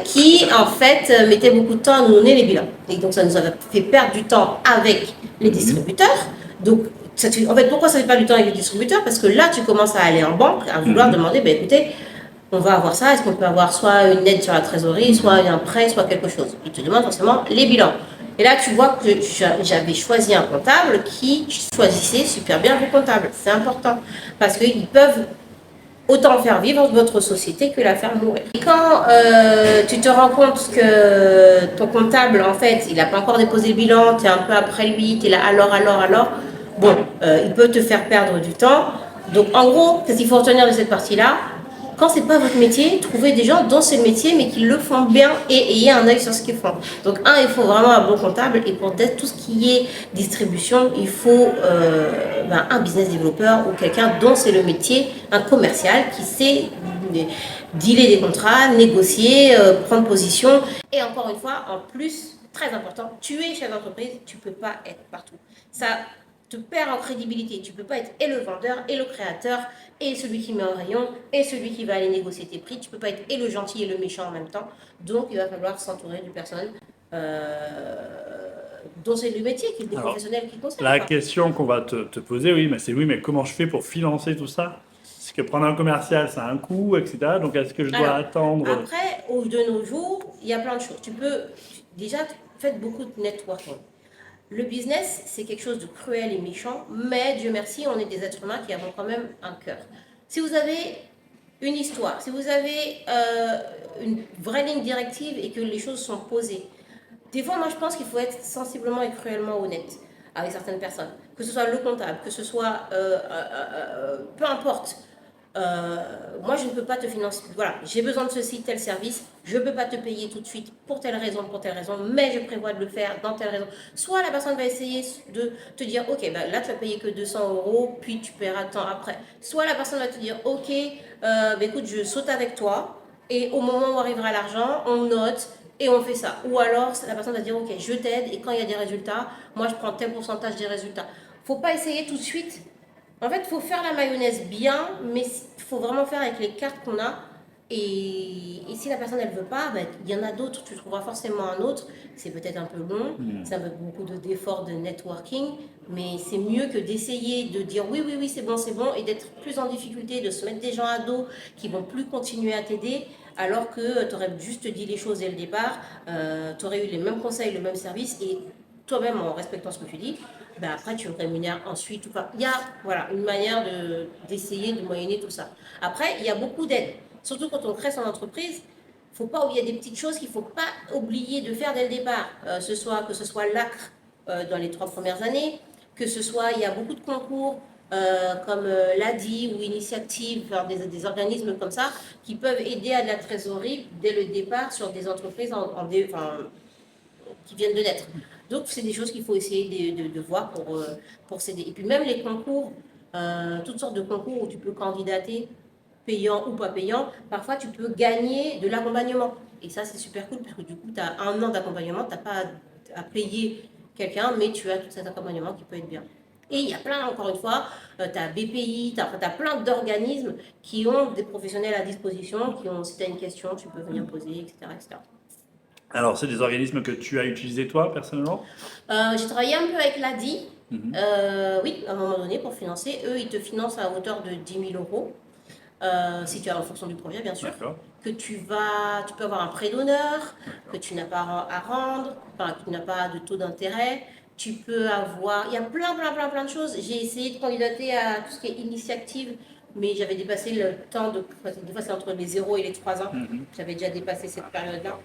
S2: qui en fait mettait beaucoup de temps à nous donner les bilans. Et donc, ça nous avait fait perdre du temps avec les distributeurs. Donc, en fait, pourquoi ça ne fait pas du temps avec les distributeurs? Parce que là, tu commences à aller en banque, à vouloir demander, ben, écoutez, on va avoir ça, est-ce qu'on peut avoir soit une aide sur la trésorerie, soit un prêt, soit quelque chose. Ils te demandent forcément les bilans. Et là, tu vois que j'avais choisi un comptable qui choisissait super bien vos comptables. C'est important, parce qu'ils peuvent autant faire vivre votre société que la faire mourir. Et quand tu te rends compte que ton comptable, en fait, il n'a pas encore déposé le bilan, tu es un peu après lui, tu es là, alors, bon, il peut te faire perdre du temps. Donc, en gros, qu'est-ce qu'il faut retenir de cette partie-là? Quand c'est pas votre métier, trouvez des gens dont c'est le métier, mais qui le font bien et ayez un œil sur ce qu'ils font. Donc, il faut vraiment un bon comptable. Et pour tout ce qui est distribution, il faut un business développeur ou quelqu'un dont c'est le métier, un commercial qui sait dealer des contrats, négocier, prendre position. Et encore une fois, en plus, très important, tu es chef d'entreprise, tu peux pas être partout. Ça te perd en crédibilité. Tu peux pas être et le vendeur, et le créateur, et celui qui met en rayon, et celui qui va aller négocier tes prix. Tu peux pas être et le gentil et le méchant en même temps. Donc, il va falloir s'entourer de personnes dont c'est le métier, qui est des professionnels qui conseillent.
S1: La question qu'on va te poser, oui, mais comment je fais pour financer tout ça? Parce que prendre un commercial, ça a un coût, etc. Donc, est-ce que je dois attendre?
S2: Après, de nos jours, il y a plein de choses. Déjà, faites beaucoup de networking. Le business, c'est quelque chose de cruel et méchant, mais Dieu merci, on est des êtres humains qui avons quand même un cœur. Si vous avez une histoire, si vous avez une vraie ligne directive et que les choses sont posées, des fois, moi, je pense qu'il faut être sensiblement et cruellement honnête avec certaines personnes. Que ce soit le comptable, que ce soit peu importe. Moi, je ne peux pas te financer. Voilà, j'ai besoin de ceci, tel service. Je ne peux pas te payer tout de suite pour telle raison, mais je prévois de le faire dans telle raison. Soit la personne va essayer de te dire, ok, ben là, tu vas payer que 200 euros, puis tu paieras tant après. Soit la personne va te dire, ok, écoute, je saute avec toi. Et au moment où arrivera l'argent, on note et on fait ça. Ou alors, la personne va dire, ok, je t'aide, et quand il y a des résultats, moi je prends tel pourcentage des résultats. Faut pas essayer tout de suite. En fait, il faut faire la mayonnaise bien, mais il faut vraiment faire avec les cartes qu'on a. Et si la personne elle veut pas, ben, il y en a d'autres, tu trouveras forcément un autre. C'est peut-être un peu long, ça veut beaucoup d'efforts de networking, mais c'est mieux que d'essayer de dire oui, oui, oui, c'est bon, et d'être plus en difficulté, de se mettre des gens à dos qui vont plus continuer à t'aider, alors que tu aurais juste dit les choses dès le départ, tu aurais eu les mêmes conseils, le même service, et toi-même en respectant ce que tu dis, ben après tu rémunères ensuite. Il y a voilà, une manière d'essayer de moyenner tout ça. Après, il y a beaucoup d'aides. Surtout quand on crée son entreprise, faut pas oublier des petites choses qu'il ne faut pas oublier de faire dès le départ. Que ce soit l'ACRE dans les 3 premières années, que ce soit, il y a beaucoup de concours comme l'ADI ou Initiative, des organismes comme ça, qui peuvent aider à de la trésorerie dès le départ sur des entreprises qui viennent de naître. Donc, c'est des choses qu'il faut essayer de voir pour s'aider. Et puis, même les concours, toutes sortes de concours où tu peux candidater, payant ou pas payant, parfois tu peux gagner de l'accompagnement. Et ça, c'est super cool parce que du coup, tu as un an d'accompagnement, tu n'as pas à payer quelqu'un, mais tu as tout cet accompagnement qui peut être bien. Et il y a plein, encore une fois, tu as BPI, tu as plein d'organismes qui ont des professionnels à disposition, qui ont, si tu as une question, tu peux venir poser, etc. etc.
S1: Alors, c'est des organismes que tu as utilisés toi, personnellement?
S2: J'ai travaillé un peu avec l'ADI, oui, à un moment donné, pour financer. Eux, ils te financent à hauteur de 10 000 euros, si tu as en fonction du projet, bien sûr. Que tu peux avoir un prêt d'honneur, que tu n'as pas à rendre, enfin, que tu n'as pas de taux d'intérêt. Tu peux avoir, il y a plein de choses. J'ai essayé de candidater à tout ce qui est initiative, mais j'avais dépassé le temps des fois c'est entre les 0 et les 3 ans. J'avais déjà dépassé cette période-là.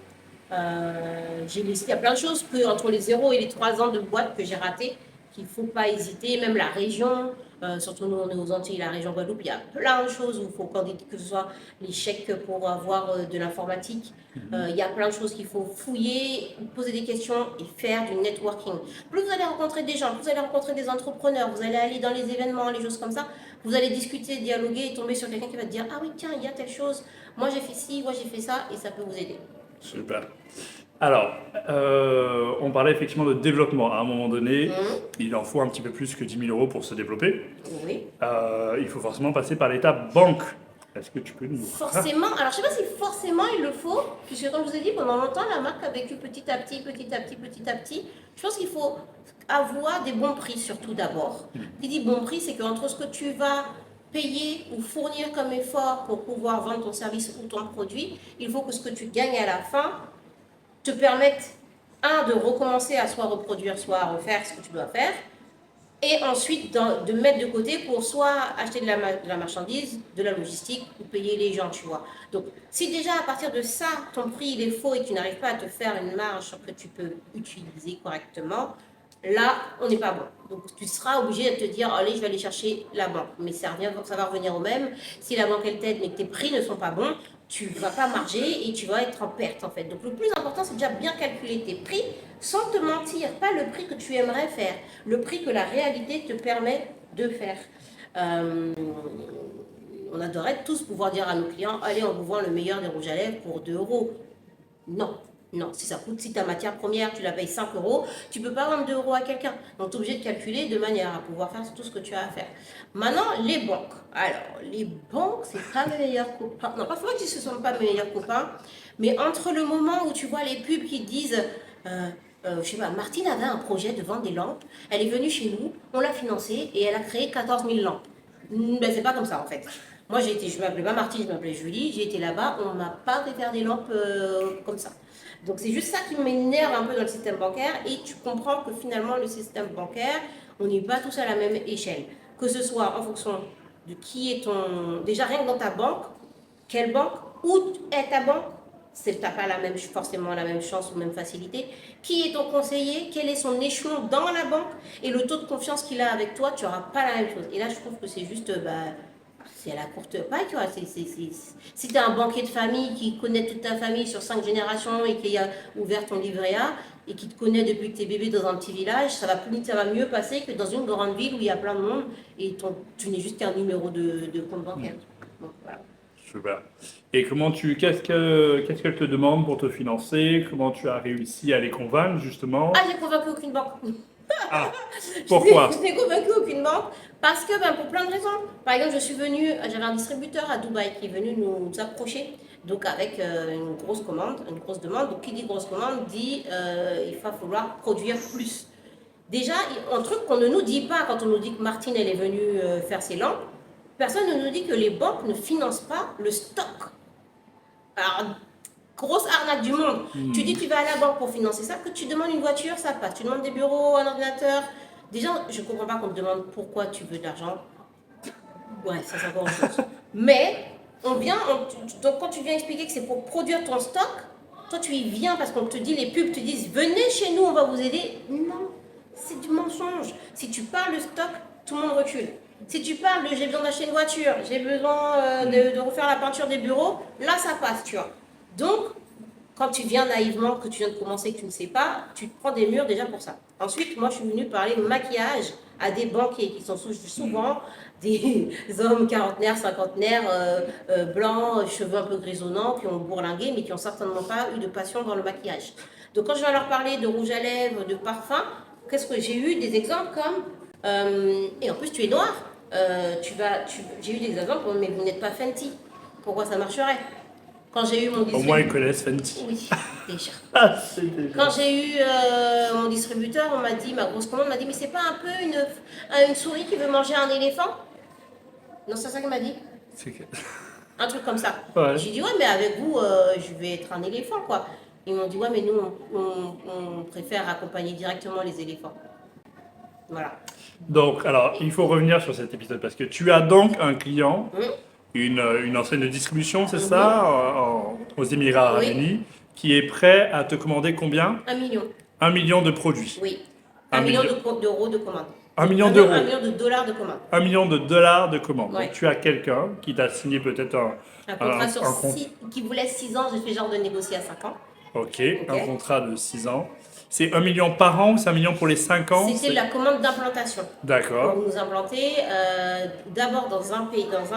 S2: Il y a plein de choses entre les 0 et les 3 ans de boîte que j'ai raté, qu'il ne faut pas hésiter, même la région, surtout nous on est aux Antilles, la région Guadeloupe, il y a plein de choses où il faut candidater, que ce soit les chèques pour avoir de l'informatique, il y a plein de choses qu'il faut fouiller, poser des questions et faire du networking. Plus vous allez rencontrer des gens, plus vous allez rencontrer des entrepreneurs, vous allez aller dans les événements, les choses comme ça, vous allez discuter, dialoguer et tomber sur quelqu'un qui va te dire ah oui tiens il y a telle chose, moi j'ai fait ci, moi j'ai fait ça et ça peut vous aider.
S1: Super. Alors, on parlait effectivement de développement. À un moment donné, il en faut un petit peu plus que 10 000 euros pour se développer.
S2: Oui.
S1: Il faut forcément passer par l'étape banque. Est-ce que tu peux nous...
S2: Forcément, alors je sais pas si forcément il le faut, puisque comme je vous ai dit, pendant longtemps, la marque a vécu petit à petit. Je pense qu'il faut avoir des bons prix surtout d'abord. Qui dit bon prix, c'est qu'entre ce que tu vas payer ou fournir comme effort pour pouvoir vendre ton service ou ton produit, il faut que ce que tu gagnes à la fin te permette, de recommencer à soit reproduire, soit refaire ce que tu dois faire, et ensuite de mettre de côté pour soit acheter de la marchandise, de la logistique ou payer les gens, tu vois. Donc, si déjà à partir de ça, ton prix il est faux et que tu n'arrives pas à te faire une marge que tu peux utiliser correctement, là, on n'est pas bon. Donc, tu seras obligé de te dire, allez, je vais aller chercher la banque. Mais ça va revenir au même. Si la banque, elle t'aide, mais que tes prix ne sont pas bons, tu ne vas pas marger et tu vas être en perte, en fait. Donc, le plus important, c'est déjà bien calculer tes prix sans te mentir. Pas le prix que tu aimerais faire, le prix que la réalité te permet de faire. On adorerait tous pouvoir dire à nos clients, allez, on vous vend le meilleur des rouges à lèvres pour 2 euros. Non. Non, si ta matière première, tu la payes 5 euros, tu ne peux pas vendre 2 euros à quelqu'un. Donc, tu es obligé de calculer de manière à pouvoir faire tout ce que tu as à faire. Maintenant, les banques. Alors, les banques, c'est pas mes meilleurs copains. Non, pas forcément que ce ne sont pas mes meilleurs copains, mais entre le moment où tu vois les pubs qui disent, je sais pas, Martine avait un projet de vendre des lampes, elle est venue chez nous, on l'a financée et elle a créé 14 000 lampes. Ben, c'est pas comme ça en fait. Moi, je m'appelais pas Martine, je m'appelais Julie, j'ai été là-bas, on m'a pas fait faire des lampes comme ça. Donc c'est juste ça qui m'énerve un peu dans le système bancaire et tu comprends que finalement le système bancaire, on n'est pas tous à la même échelle. Que ce soit en fonction de qui est ton... Déjà rien que dans ta banque, quelle banque, où est ta banque, tu n'as pas forcément la même chance ou même facilité. Qui est ton conseiller, quel est son échelon dans la banque et le taux de confiance qu'il a avec toi, tu n'auras pas la même chose. Et là je trouve que c'est juste... c'est à la courte paille, tu vois. Si tu es un banquier de famille qui connaît toute ta famille sur 5 générations et qui a ouvert ton livret A et qui te connaît depuis que tu es bébé dans un petit village, ça va mieux passer que dans une grande ville où il y a plein de monde et tu n'es juste qu'un numéro de compte bancaire. Donc, voilà.
S1: Super. Et qu'est-ce qu'elles te demandent pour te financer? Comment tu as réussi à les convaincre, justement?
S2: Ah, j'ai convaincu aucune banque.
S1: Ah, pourquoi?
S2: Je n'ai convaincu aucune banque parce que, ben, pour plein de raisons. Par exemple, j'avais un distributeur à Dubaï qui est venu nous approcher, donc avec une grosse commande, une grosse demande. Donc, qui dit grosse commande dit il va falloir produire plus. Déjà, un truc qu'on ne nous dit pas quand on nous dit que Martine elle est venue faire ses lampes, personne ne nous dit que les banques ne financent pas le stock. Alors, grosse arnaque du monde. Tu dis tu vas à la banque pour financer ça, que tu demandes une voiture, ça passe. Tu demandes des bureaux, un ordinateur. Déjà, je ne comprends pas qu'on te demande pourquoi tu veux de l'argent. Ouais, ça c'est encore autre chose. Mais, donc quand tu viens expliquer que c'est pour produire ton stock, toi tu y viens parce qu'on te dit, les pubs te disent, venez chez nous, on va vous aider. Non, c'est du mensonge. Si tu parles de stock, tout le monde recule. Si tu parles de j'ai besoin d'acheter une voiture, j'ai besoin de refaire la peinture des bureaux, là ça passe, tu vois. Donc, quand tu viens naïvement, que tu viens de commencer, que tu ne sais pas, tu te prends des murs déjà pour ça. Ensuite, moi, je suis venue parler maquillage à des banquiers qui sont souvent des hommes quarantenaires, cinquantenaires, blancs, cheveux un peu grisonnants, qui ont bourlingué, mais qui n'ont certainement pas eu de passion dans le maquillage. Donc, quand je viens leur parler de rouge à lèvres, de parfum, qu'est-ce que j'ai eu des exemples comme et en plus, tu es noir. J'ai eu des exemples, mais vous n'êtes pas Fenty. Pourquoi ça marcherait? Quand j'ai eu mon
S1: Au
S2: distributeur.
S1: moins, ils connaissent Fenty.
S2: Oui, déjà.
S1: Ah, c'est déjà.
S2: Quand j'ai eu mon distributeur, ma grosse commande m'a dit, mais c'est pas un peu une souris qui veut manger un éléphant? Non, c'est ça qu'elle m'a dit.
S1: C'est que-
S2: Un truc comme ça.
S1: Ouais.
S2: J'ai dit, ouais, mais avec vous, je vais être un éléphant, quoi. Ils m'ont dit, ouais, mais nous, on préfère accompagner directement les éléphants. Voilà.
S1: Donc, alors, il faut revenir sur cet épisode parce que tu as donc un client,
S2: Hum,
S1: une enseigne de distribution, c'est
S2: Mhm.
S1: ça, aux Émirats Arabes
S2: Oui.
S1: Unis, qui est prêt à te commander combien?
S2: 1 million.
S1: 1 million de produits.
S2: Oui.
S1: Un
S2: 1 million
S1: million.
S2: d'euros de commande.
S1: 1 million d'euros.
S2: 1 million de dollars de commande.
S1: 1 million de dollars de commande.
S2: Ouais.
S1: Donc, tu as quelqu'un qui t'a signé peut-être
S2: Un contrat
S1: un
S2: sur
S1: compte.
S2: qui vous laisse 6 ans, j'ai fait genre de négocier à 5 ans.
S1: Ok, un contrat de 6 ans. C'est 1 million par an ou c'est 1 million pour les 5 ans?
S2: C'était la commande d'implantation.
S1: D'accord.
S2: Pour nous implanter d'abord dans un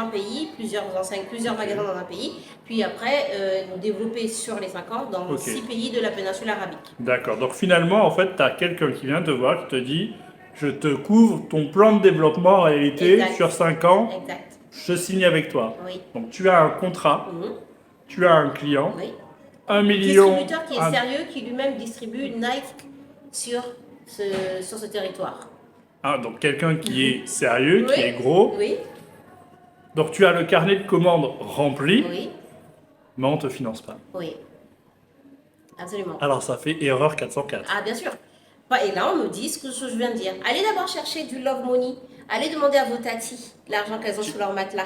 S2: pays, plusieurs enseignes, plusieurs magasins dans un pays, puis après nous développer sur les 5 ans dans
S1: Ok.
S2: 6 pays de la péninsule arabique.
S1: D'accord. Donc finalement, en fait, tu as quelqu'un qui vient te voir, qui te dit, je te couvre ton plan de développement en réalité
S2: Exact.
S1: sur 5 ans,
S2: Exact.
S1: je signe avec toi.
S2: Oui.
S1: Donc tu as un contrat,
S2: Mhm.
S1: tu as un client,
S2: Oui.
S1: 1 million.
S2: Distributeur qui est sérieux, qui lui-même distribue Nike sur ce territoire.
S1: Ah, donc quelqu'un qui est sérieux, qui
S2: Oui.
S1: est gros.
S2: Oui.
S1: Donc tu as le carnet de commandes rempli,
S2: Oui.
S1: mais on ne te finance pas.
S2: Oui. Absolument.
S1: Alors ça fait erreur 404.
S2: Ah, bien sûr. Et là, on me dit ce que je viens de dire. Allez d'abord chercher du love money. Allez demander à vos tatis l'argent qu'elles ont sous leur matelas.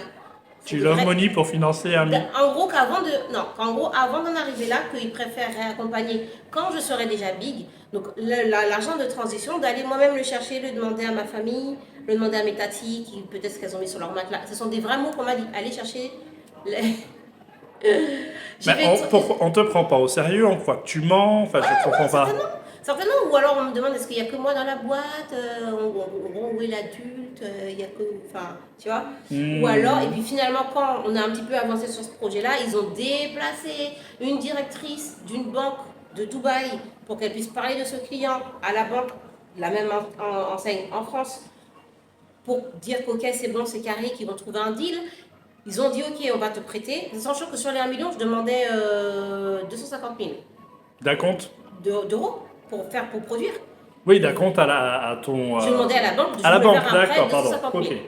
S1: Tu love money pour financer un million.
S2: En gros, avant d'en arriver là, qu'ils préfèrent accompagner quand je serai déjà big. Donc, l'argent de transition, d'aller moi-même le chercher, le demander à ma famille, le demander à mes tatis, qui peut-être qu'elles ont mis sur leur matelas. Ce sont des vrais mots qu'on m'a dit. Allez chercher.
S1: Mais on te prend pas au sérieux, on croit que tu mens, enfin je comprends pas.
S2: Certainement, ou alors on me demande est-ce qu'il n'y a que moi dans la boîte, en gros, où est l'adulte, il y a que, enfin, tu vois. Ou alors, et puis finalement, quand on a un petit peu avancé sur ce projet-là, ils ont déplacé une directrice d'une banque de Dubaï pour qu'elle puisse parler de ce client à la banque, la même enseigne en France, pour dire qu'ok, c'est bon, c'est carré, qu'ils vont trouver un deal. Ils ont dit ok, on va te prêter, sachant que sur les 1 million, je demandais 250 000
S1: D'acompte?
S2: d'euros pour produire.
S1: Oui, d'acompte à ton.
S2: Je demandais à la banque de
S1: à la banque,
S2: faire un prêt
S1: d'accord,
S2: de
S1: pardon.
S2: 250 000.
S1: Ok.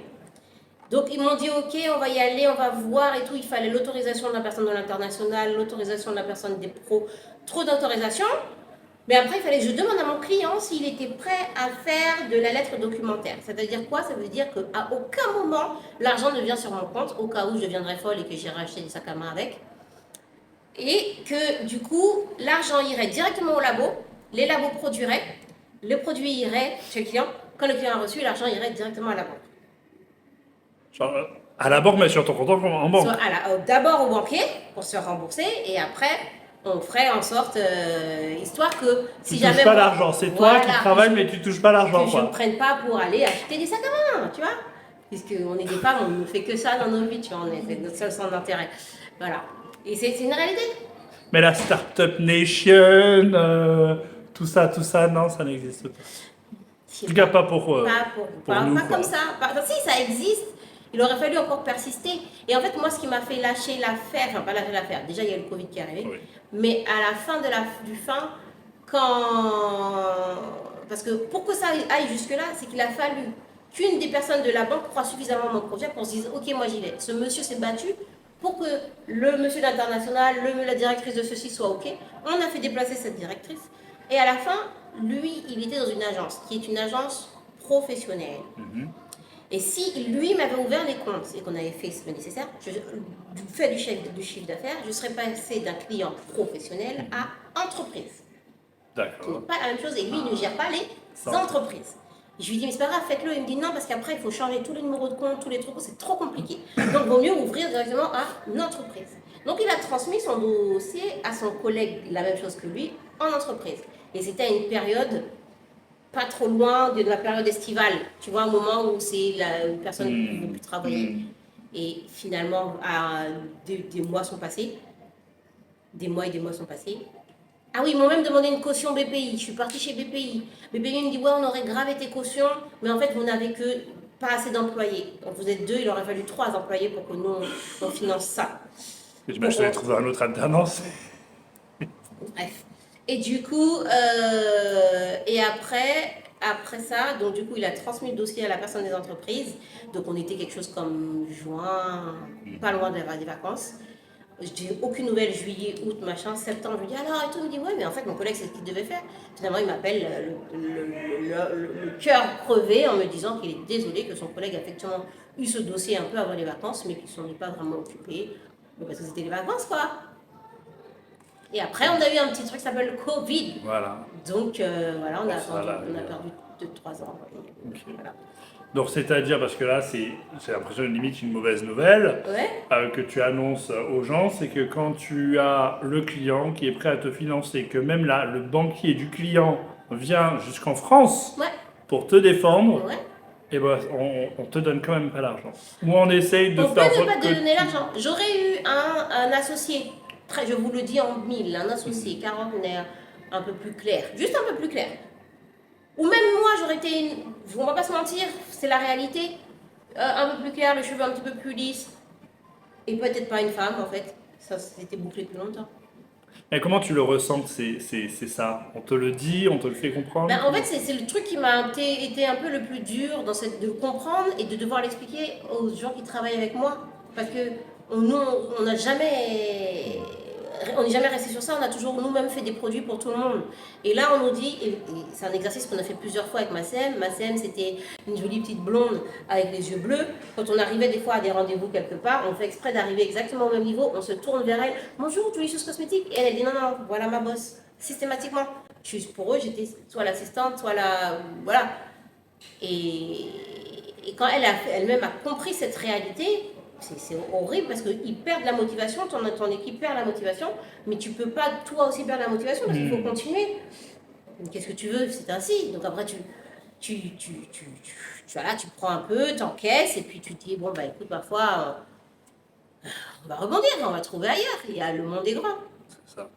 S2: Donc ils m'ont dit ok, on va y aller, on va voir et tout. Il fallait l'autorisation de la personne de l'international, l'autorisation de la personne des pros, trop d'autorisation. Mais après, il fallait que je demande à mon client s'il était prêt à faire de la lettre documentaire. Ça veut dire quoi? Ça veut dire qu'à aucun moment, l'argent ne vient sur mon compte, au cas où je deviendrais folle et que j'irais acheter des sacs à main avec. Et que du coup, l'argent irait directement au labo, les labos produiraient, le produit irait chez le client. Quand le client a reçu, l'argent irait directement à la banque.
S1: Genre, à la banque, mais sur ton compte en banque.
S2: D'abord au banquier pour se rembourser et après on ferait en sorte, histoire que si
S1: Tu
S2: jamais...
S1: touches pas l'argent, c'est toi qui travailles mais tu touches pas l'argent.
S2: Que je ne prenne pas pour aller acheter des sacs à main, tu vois. Puisqu'on est des femmes, on ne fait que ça dans nos vies, tu vois, c'est notre seul centre d'intérêt. Voilà. Et c'est une réalité.
S1: Mais la Startup Nation, tout ça, non, ça n'existe pas.
S2: Je
S1: En
S2: sais
S1: tout cas,
S2: pas.
S1: pas pour nous,
S2: Pas
S1: quoi.
S2: comme ça. Si, ça existe. Il aurait fallu encore persister. Et en fait, moi, ce qui m'a fait lâcher l'affaire, enfin, pas lâcher l'affaire, déjà, il y a le Covid qui est arrivé,
S1: Oui.
S2: mais à la fin du fin, quand. Parce que pour que ça aille jusque-là, c'est qu'il a fallu qu'une des personnes de la banque croit suffisamment à mon projet pour se dire, ok, moi j'y vais. Ce monsieur s'est battu pour que le monsieur d'international, la directrice de ceci soit ok. On a fait déplacer cette directrice. Et à la fin, lui, il était dans une agence, qui est une agence professionnelle. Et si lui m'avait ouvert les comptes et qu'on avait fait ce nécessaire, du fait du chiffre d'affaires, je serais passé d'un client professionnel à entreprise. Ce n'est
S1: D'accord.
S2: pas la même chose. Et lui, il ne gère pas les entreprises. Et je lui dis, mais c'est pas grave, faites-le. Il me dit non, parce qu'après, il faut changer tous les numéros de compte, tous les trucs, c'est trop compliqué. Donc, il vaut mieux ouvrir directement à une entreprise. Donc, il a transmis son dossier à son collègue, la même chose que lui, en entreprise. Et c'était à une période pas trop loin de la période estivale. Tu vois, un moment où c'est une personne qui ne veut plus travailler. Et finalement, des mois sont passés. Des mois et des mois sont passés. Ah oui, ils m'ont même demandé une caution BPI. Je suis partie chez BPI. BPI me dit, ouais, on aurait grave été caution, mais en fait, vous n'avez que pas assez d'employés. Donc vous êtes 2, il aurait fallu 3 employés pour que nous, on finance ça.
S1: Et je m'achète trouver un autre alternance.
S2: Bref. Et du coup, et après ça, donc du coup, il a transmis le dossier à la personne des entreprises. Donc on était quelque chose comme juin, pas loin des vacances. Je n'ai aucune nouvelle, juillet, août, machin, septembre. Je lui dis alors et tout. Il me dit ouais, mais en fait, mon collègue, c'est ce qu'il devait faire. Finalement, il m'appelle le cœur crevé en me disant qu'il est désolé que son collègue a effectivement eu ce dossier un peu avant les vacances, mais qu'il ne s'en est pas vraiment occupé. Parce que c'était les vacances, quoi. Et après, on a eu un petit truc qui s'appelle le Covid.
S1: Voilà.
S2: Donc, voilà, on a
S1: Voilà.
S2: perdu 2-3 ans.
S1: Ok.
S2: Voilà.
S1: Donc, c'est-à-dire, parce que là, c'est l'impression limite une mauvaise nouvelle
S2: Ouais.
S1: que tu annonces aux gens, c'est que quand tu as le client qui est prêt à te financer, que même là, le banquier du client vient jusqu'en France
S2: Ouais.
S1: pour te défendre,
S2: Ouais.
S1: et ben, on te donne quand même pas l'argent. Ou on essaye de
S2: On
S1: faire
S2: peut ne pas
S1: votre
S2: te donner l'argent. J'aurais eu un associé, je vous le dis en mille, un associé quarantenaire, un peu plus clair, juste un peu plus clair. Ou même moi, j'aurais été on va pas se mentir, c'est la réalité, un peu plus clair, les cheveux un petit peu plus lisses, et peut-être pas une femme en fait, ça s'était bouclé plus longtemps.
S1: Et comment tu le ressens que c'est ça? On te le dit, on te le fait comprendre?
S2: Ben, en fait, c'est le truc qui m'a été un peu le plus dur de comprendre et de devoir l'expliquer aux gens qui travaillent avec moi. Parce que nous, on n'a jamais. On n'est jamais resté sur ça, on a toujours nous-mêmes fait des produits pour tout le monde. Et là, on nous dit, et c'est un exercice qu'on a fait plusieurs fois avec ma Massem. Massem, c'était une jolie petite blonde avec les yeux bleus. Quand on arrivait des fois à des rendez-vous quelque part, on fait exprès d'arriver exactement au même niveau, on se tourne vers elle. Bonjour, tu es chose cosmétique? Et elle dit non, non, voilà ma boss. Systématiquement. Pour eux, j'étais soit l'assistante, soit la. Voilà. Et quand elle-même a compris cette réalité, c'est horrible parce qu'ils perdent la motivation, ton équipe perd la motivation, mais tu peux pas toi aussi perdre la motivation parce qu'il faut continuer. Qu'est-ce que tu veux? C'est ainsi. Donc après, voilà, tu prends un peu, t'encaisses et puis tu te dis, bon, bah écoute, parfois, on va rebondir, on va trouver ailleurs. Il y a, le monde est grand.
S1: C'est ça.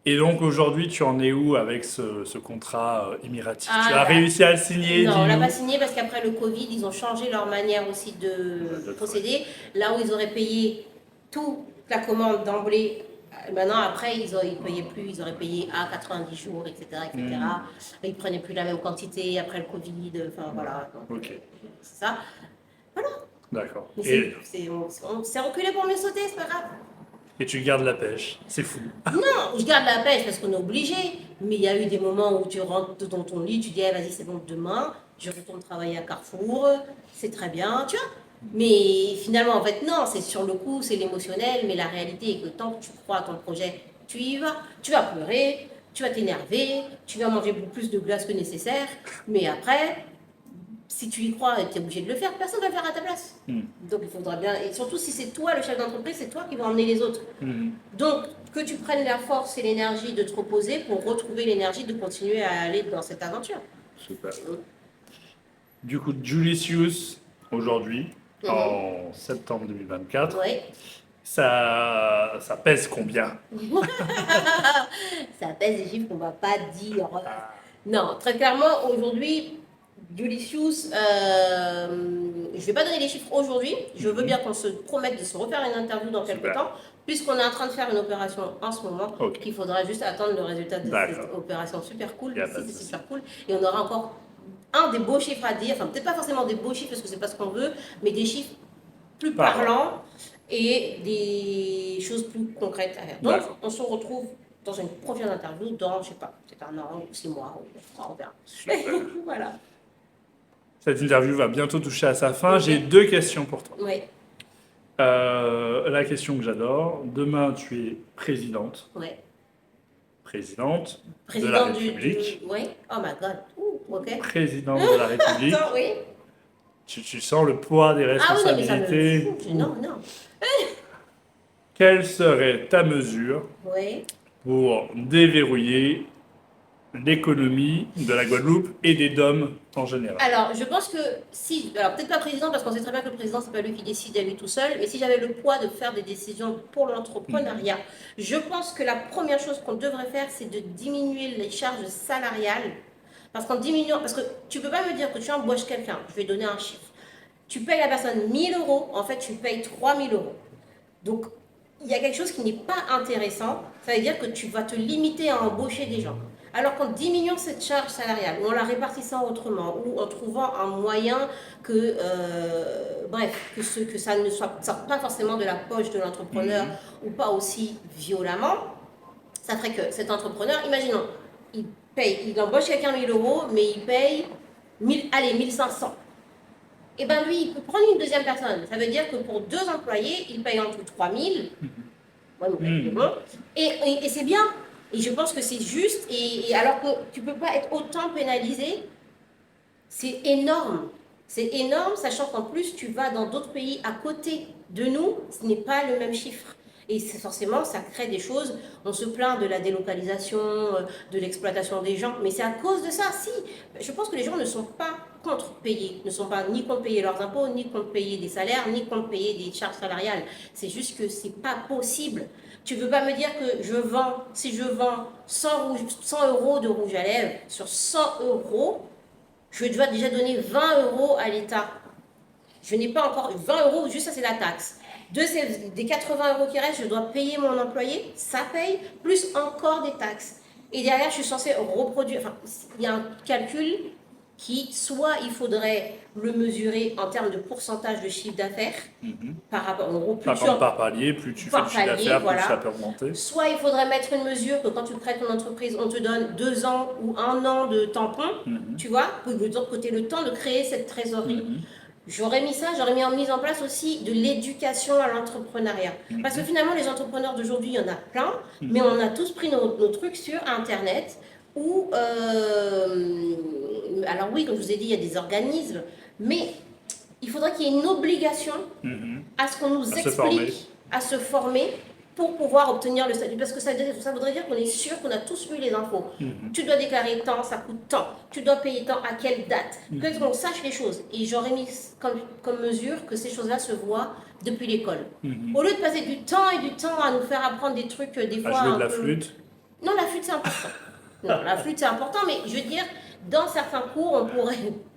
S1: Et donc aujourd'hui, tu en es où avec ce contrat émiratif? Tu as réussi à le signer?
S2: Non, on l'a pas signé parce qu'après le Covid, ils ont changé leur manière aussi de procéder. Là où ils auraient payé toute la commande d'emblée, maintenant après, ils ne payaient plus, ils auraient payé à 90 jours, etc. etc. Ils ne prenaient plus la même quantité après le Covid, enfin voilà. Donc,
S1: Ok.
S2: c'est ça. Voilà.
S1: D'accord.
S2: Mais on s'est reculé pour mieux sauter, c'est pas grave.
S1: Et tu gardes la pêche. C'est fou.
S2: Non, je garde la pêche parce qu'on est obligé. Mais il y a eu des moments où tu rentres dans ton lit, tu dis, eh, vas-y, c'est bon, demain, je retourne travailler à Carrefour, c'est très bien, tu vois. Mais finalement, en fait, non, c'est sur le coup, c'est l'émotionnel, mais la réalité est que tant que tu crois à ton projet, tu y vas. Tu vas pleurer, tu vas t'énerver, tu vas manger plus de glace que nécessaire, mais après, si tu y crois et tu es obligé de le faire, personne ne va le faire à ta place. Donc il faudra bien, et surtout si c'est toi le chef d'entreprise, c'est toi qui vas emmener les autres. Donc que tu prennes la force et l'énergie de te reposer pour retrouver l'énergie de continuer à aller dans cette aventure.
S1: Super. Du coup, Julicius, aujourd'hui, en septembre 2024,
S2: Oui.
S1: ça pèse combien?
S2: Ça pèse des chiffres qu'on va pas dire. Non, très clairement, aujourd'hui, Dulicius, je vais pas donner les chiffres aujourd'hui. Je veux bien qu'on se promette de se refaire une interview dans quelques
S1: Super.
S2: temps, puisqu'on est en train de faire une opération en ce moment,
S1: Ok.
S2: qu'il faudra juste attendre le résultat de cette
S1: D'accord.
S2: opération super cool.
S1: Y a
S2: Si,
S1: pas de
S2: c'est
S1: souci.
S2: super cool. Et on aura encore un des beaux chiffres à dire, enfin peut-être pas forcément des beaux chiffres parce que c'est pas ce qu'on veut, mais des chiffres plus
S1: Parlant.
S2: parlants et des choses plus concrètes à faire. Donc,
S1: D'accord.
S2: on se retrouve dans une prochaine interview dans, je sais pas, peut-être 1 an ou 6 mois, ou 9 mois, on verra.
S1: Super.
S2: Voilà.
S1: Cette interview va bientôt toucher à sa fin.
S2: Ok.
S1: J'ai 2 questions pour toi.
S2: Oui,
S1: La question que j'adore. Demain, tu es présidente.
S2: oui.
S1: Présidente de la
S2: Président
S1: République.
S2: Oui. Oh my god. Ouh, ok.
S1: Présidente de la République.
S2: Attends, oui.
S1: Tu sens le poids des
S2: Ah oui, non, mais ça
S1: responsabilités.
S2: me fout. Non, non.
S1: Quelle serait ta mesure
S2: Oui.
S1: pour déverrouiller l'économie de la Guadeloupe et des DOM en général?
S2: Alors, je pense que si, alors peut-être pas président, parce qu'on sait très bien que le président, c'est pas lui qui décide à lui tout seul, mais si j'avais le poids de faire des décisions pour l'entrepreneuriat, je pense que la première chose qu'on devrait faire, c'est de diminuer les charges salariales. Parce qu'en diminuant, parce que tu peux pas me dire que tu embauches quelqu'un, je vais donner un chiffre. Tu payes la personne 1000 euros, en fait, tu payes 3000 euros. Donc, il y a quelque chose qui n'est pas intéressant. Ça veut dire que tu vas te limiter à embaucher des gens. Alors qu'en diminuant cette charge salariale, ou en la répartissant autrement, ou en trouvant un moyen que, bref, que ça ne sorte pas forcément de la poche de l'entrepreneur, ou pas aussi violemment, ça ferait que cet entrepreneur, imaginons, il embauche quelqu'un 1000 euros, mais il paye 1500. Et bien lui, il peut prendre une deuxième personne. Ça veut dire que pour 2 employés, il paye en tout 3000. Ouais, mais bon. Et c'est bien. Et je pense que c'est juste. Et alors que tu ne peux pas être autant pénalisé, c'est énorme. C'est énorme, sachant qu'en plus, tu vas dans d'autres pays à côté de nous, ce n'est pas le même chiffre. Et forcément, ça crée des choses. On se plaint de la délocalisation, de l'exploitation des gens, mais c'est à cause de ça. Si, je pense que les gens ne sont pas contre payer, ne sont pas ni contre payer leurs impôts, ni contre payer des salaires, ni contre payer des charges salariales. C'est juste que c'est pas possible. Tu veux pas me dire que si je vends 100 euros de rouge à lèvres sur 100 euros, je dois déjà donner 20 euros à l'État. Je n'ai pas encore 20 euros, juste ça c'est la taxe. Des 80 euros qui restent, je dois payer mon employé, ça paye, plus encore des taxes. Et derrière, je suis censée reproduire. Enfin, il y a un calcul qui, soit il faudrait le mesurer en termes de pourcentage de chiffre d'affaires, par rapport en gros, plus
S1: Par palier, plus tu fais de chiffre d'affaires, plus ça peut augmenter.
S2: Soit il faudrait mettre une mesure que quand tu crées ton entreprise, on te donne 2 ans ou 1 an de tampon, tu vois, pour de l'autre côté le temps de créer cette trésorerie. J'aurais mis en mise en place aussi de l'éducation à l'entrepreneuriat. Parce que finalement, les entrepreneurs d'aujourd'hui, il y en a plein, mais on a tous pris nos trucs sur Internet où, alors oui, comme je vous ai dit, il y a des organismes, mais il faudrait qu'il y ait une obligation à ce qu'on nous explique, à se former pour pouvoir obtenir le statut. Parce que ça voudrait dire qu'on est sûr qu'on a tous eu les infos. Tu dois déclarer tant, ça coûte tant. Tu dois payer tant, à quelle date. Qu'on sache les choses. Et j'aurais mis comme mesure que ces choses-là se voient depuis l'école. Au lieu de passer du temps et du temps à nous faire apprendre des trucs des fois
S1: à jouer de la flûte.
S2: Non, la flûte c'est important. Non, la flûte c'est important, mais je veux dire, dans certains cours, on pourrait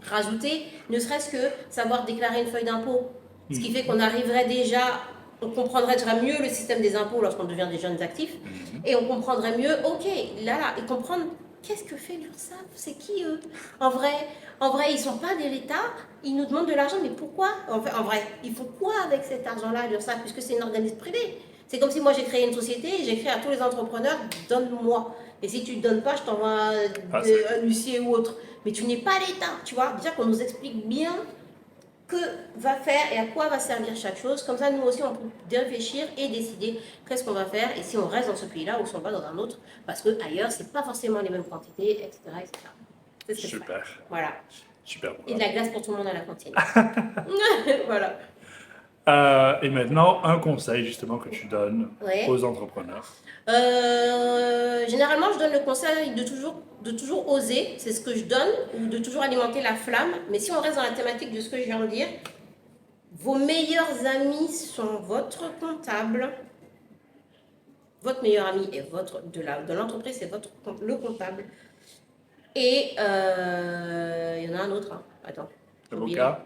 S2: rajouter, ne serait-ce que savoir déclarer une feuille d'impôt. Ce qui fait qu'on arriverait déjà, on comprendrait déjà mieux le système des impôts lorsqu'on devient des jeunes actifs. Et on comprendrait mieux, ok, là, et comprendre qu'est-ce que fait l'URSSAF, c'est qui eux en vrai, ils sont pas de l'État, ils nous demandent de l'argent, mais pourquoi en vrai, ils font quoi avec cet argent-là, l'URSSAF, puisque c'est un organisme privé. C'est comme si moi j'ai créé une société et j'écris à tous les entrepreneurs, donne-moi. Et si tu ne donnes pas, je t'envoie un huissier ou autre. Mais tu n'es pas l'État, tu vois. Déjà qu'on nous explique bien que va faire et à quoi va servir chaque chose. Comme ça, nous aussi, on peut réfléchir et décider qu'est-ce qu'on va faire et si on reste dans ce pays-là ou si on va dans un autre. Parce qu'ailleurs, ce n'est pas forcément les mêmes quantités, etc. etc.
S1: Super.
S2: Voilà.
S1: Super.
S2: Et de la glace pour tout le monde à la cantine. Voilà.
S1: Et maintenant, un conseil justement que tu donnes aux entrepreneurs.
S2: Généralement, je donne le conseil de toujours oser, c'est ce que je donne, ou de toujours alimenter la flamme. Mais si on reste dans la thématique de ce que je viens de dire, Vos meilleurs amis sont votre comptable. Votre meilleur ami est de l'entreprise, c'est le comptable. Et il y en a un autre. Hein. Attends.
S1: L'avocat.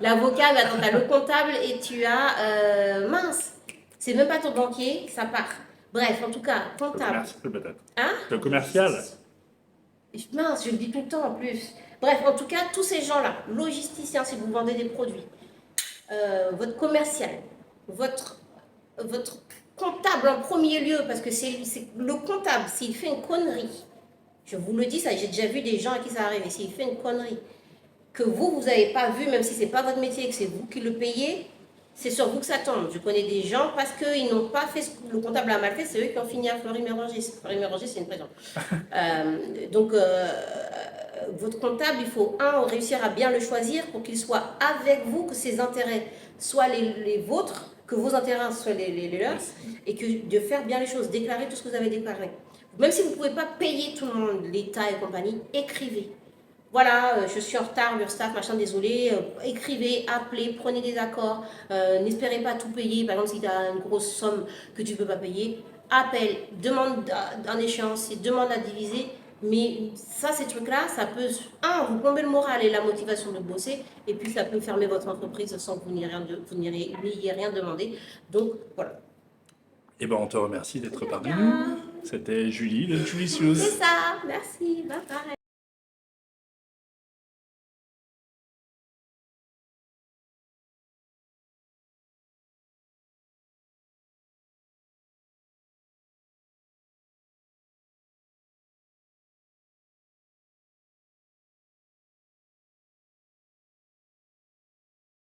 S2: L'avocat, mais attends, tu as le comptable et tu as. Mince, c'est même pas ton banquier, ça part. Bref, en tout cas,
S1: Le
S2: comptable.
S1: commercial, peut-être.
S2: Hein?
S1: Le commercial.
S2: Mince, je le dis tout le temps en plus. Bref, en tout cas, tous ces gens-là, logisticiens, si vous vendez des produits, votre commercial, votre comptable en premier lieu, parce que c'est le comptable, s'il fait une connerie, je vous le dis, ça, j'ai déjà vu des gens à qui ça arrive, et s'il fait une connerie, que vous n'avez pas vu, même si ce n'est pas votre métier, que c'est vous qui le payez, c'est sur vous que ça tombe. Je connais des gens parce qu'ils n'ont pas fait ce que le comptable a mal fait, c'est eux qui ont fini à Fleury-Mérogis. Fleury-Mérogis, c'est une prison. Donc, votre comptable, il faut, réussir à bien le choisir pour qu'il soit avec vous, que ses intérêts soient les vôtres, que vos intérêts soient les leurs, et que de faire bien les choses, déclarer tout ce que vous avez déclaré. Même si vous ne pouvez pas payer tout le monde, l'État et compagnie, écrivez. Voilà, je suis en retard, l'URSSAF, machin, désolé. Écrivez, appelez, prenez des accords. N'espérez pas tout payer. Par exemple, si tu as une grosse somme que tu ne peux pas payer, appelle, demande en échéance, demande à diviser. Mais ça, ces trucs-là, ça peut, vous plomber le moral et la motivation de bosser. Et puis, ça peut fermer votre entreprise sans que vous n'ayez rien demandé. Donc, voilà.
S1: Eh ben, on te remercie d'être parmi nous. C'était Julie de Julie Shoes.
S2: C'est ça, merci, bye bye.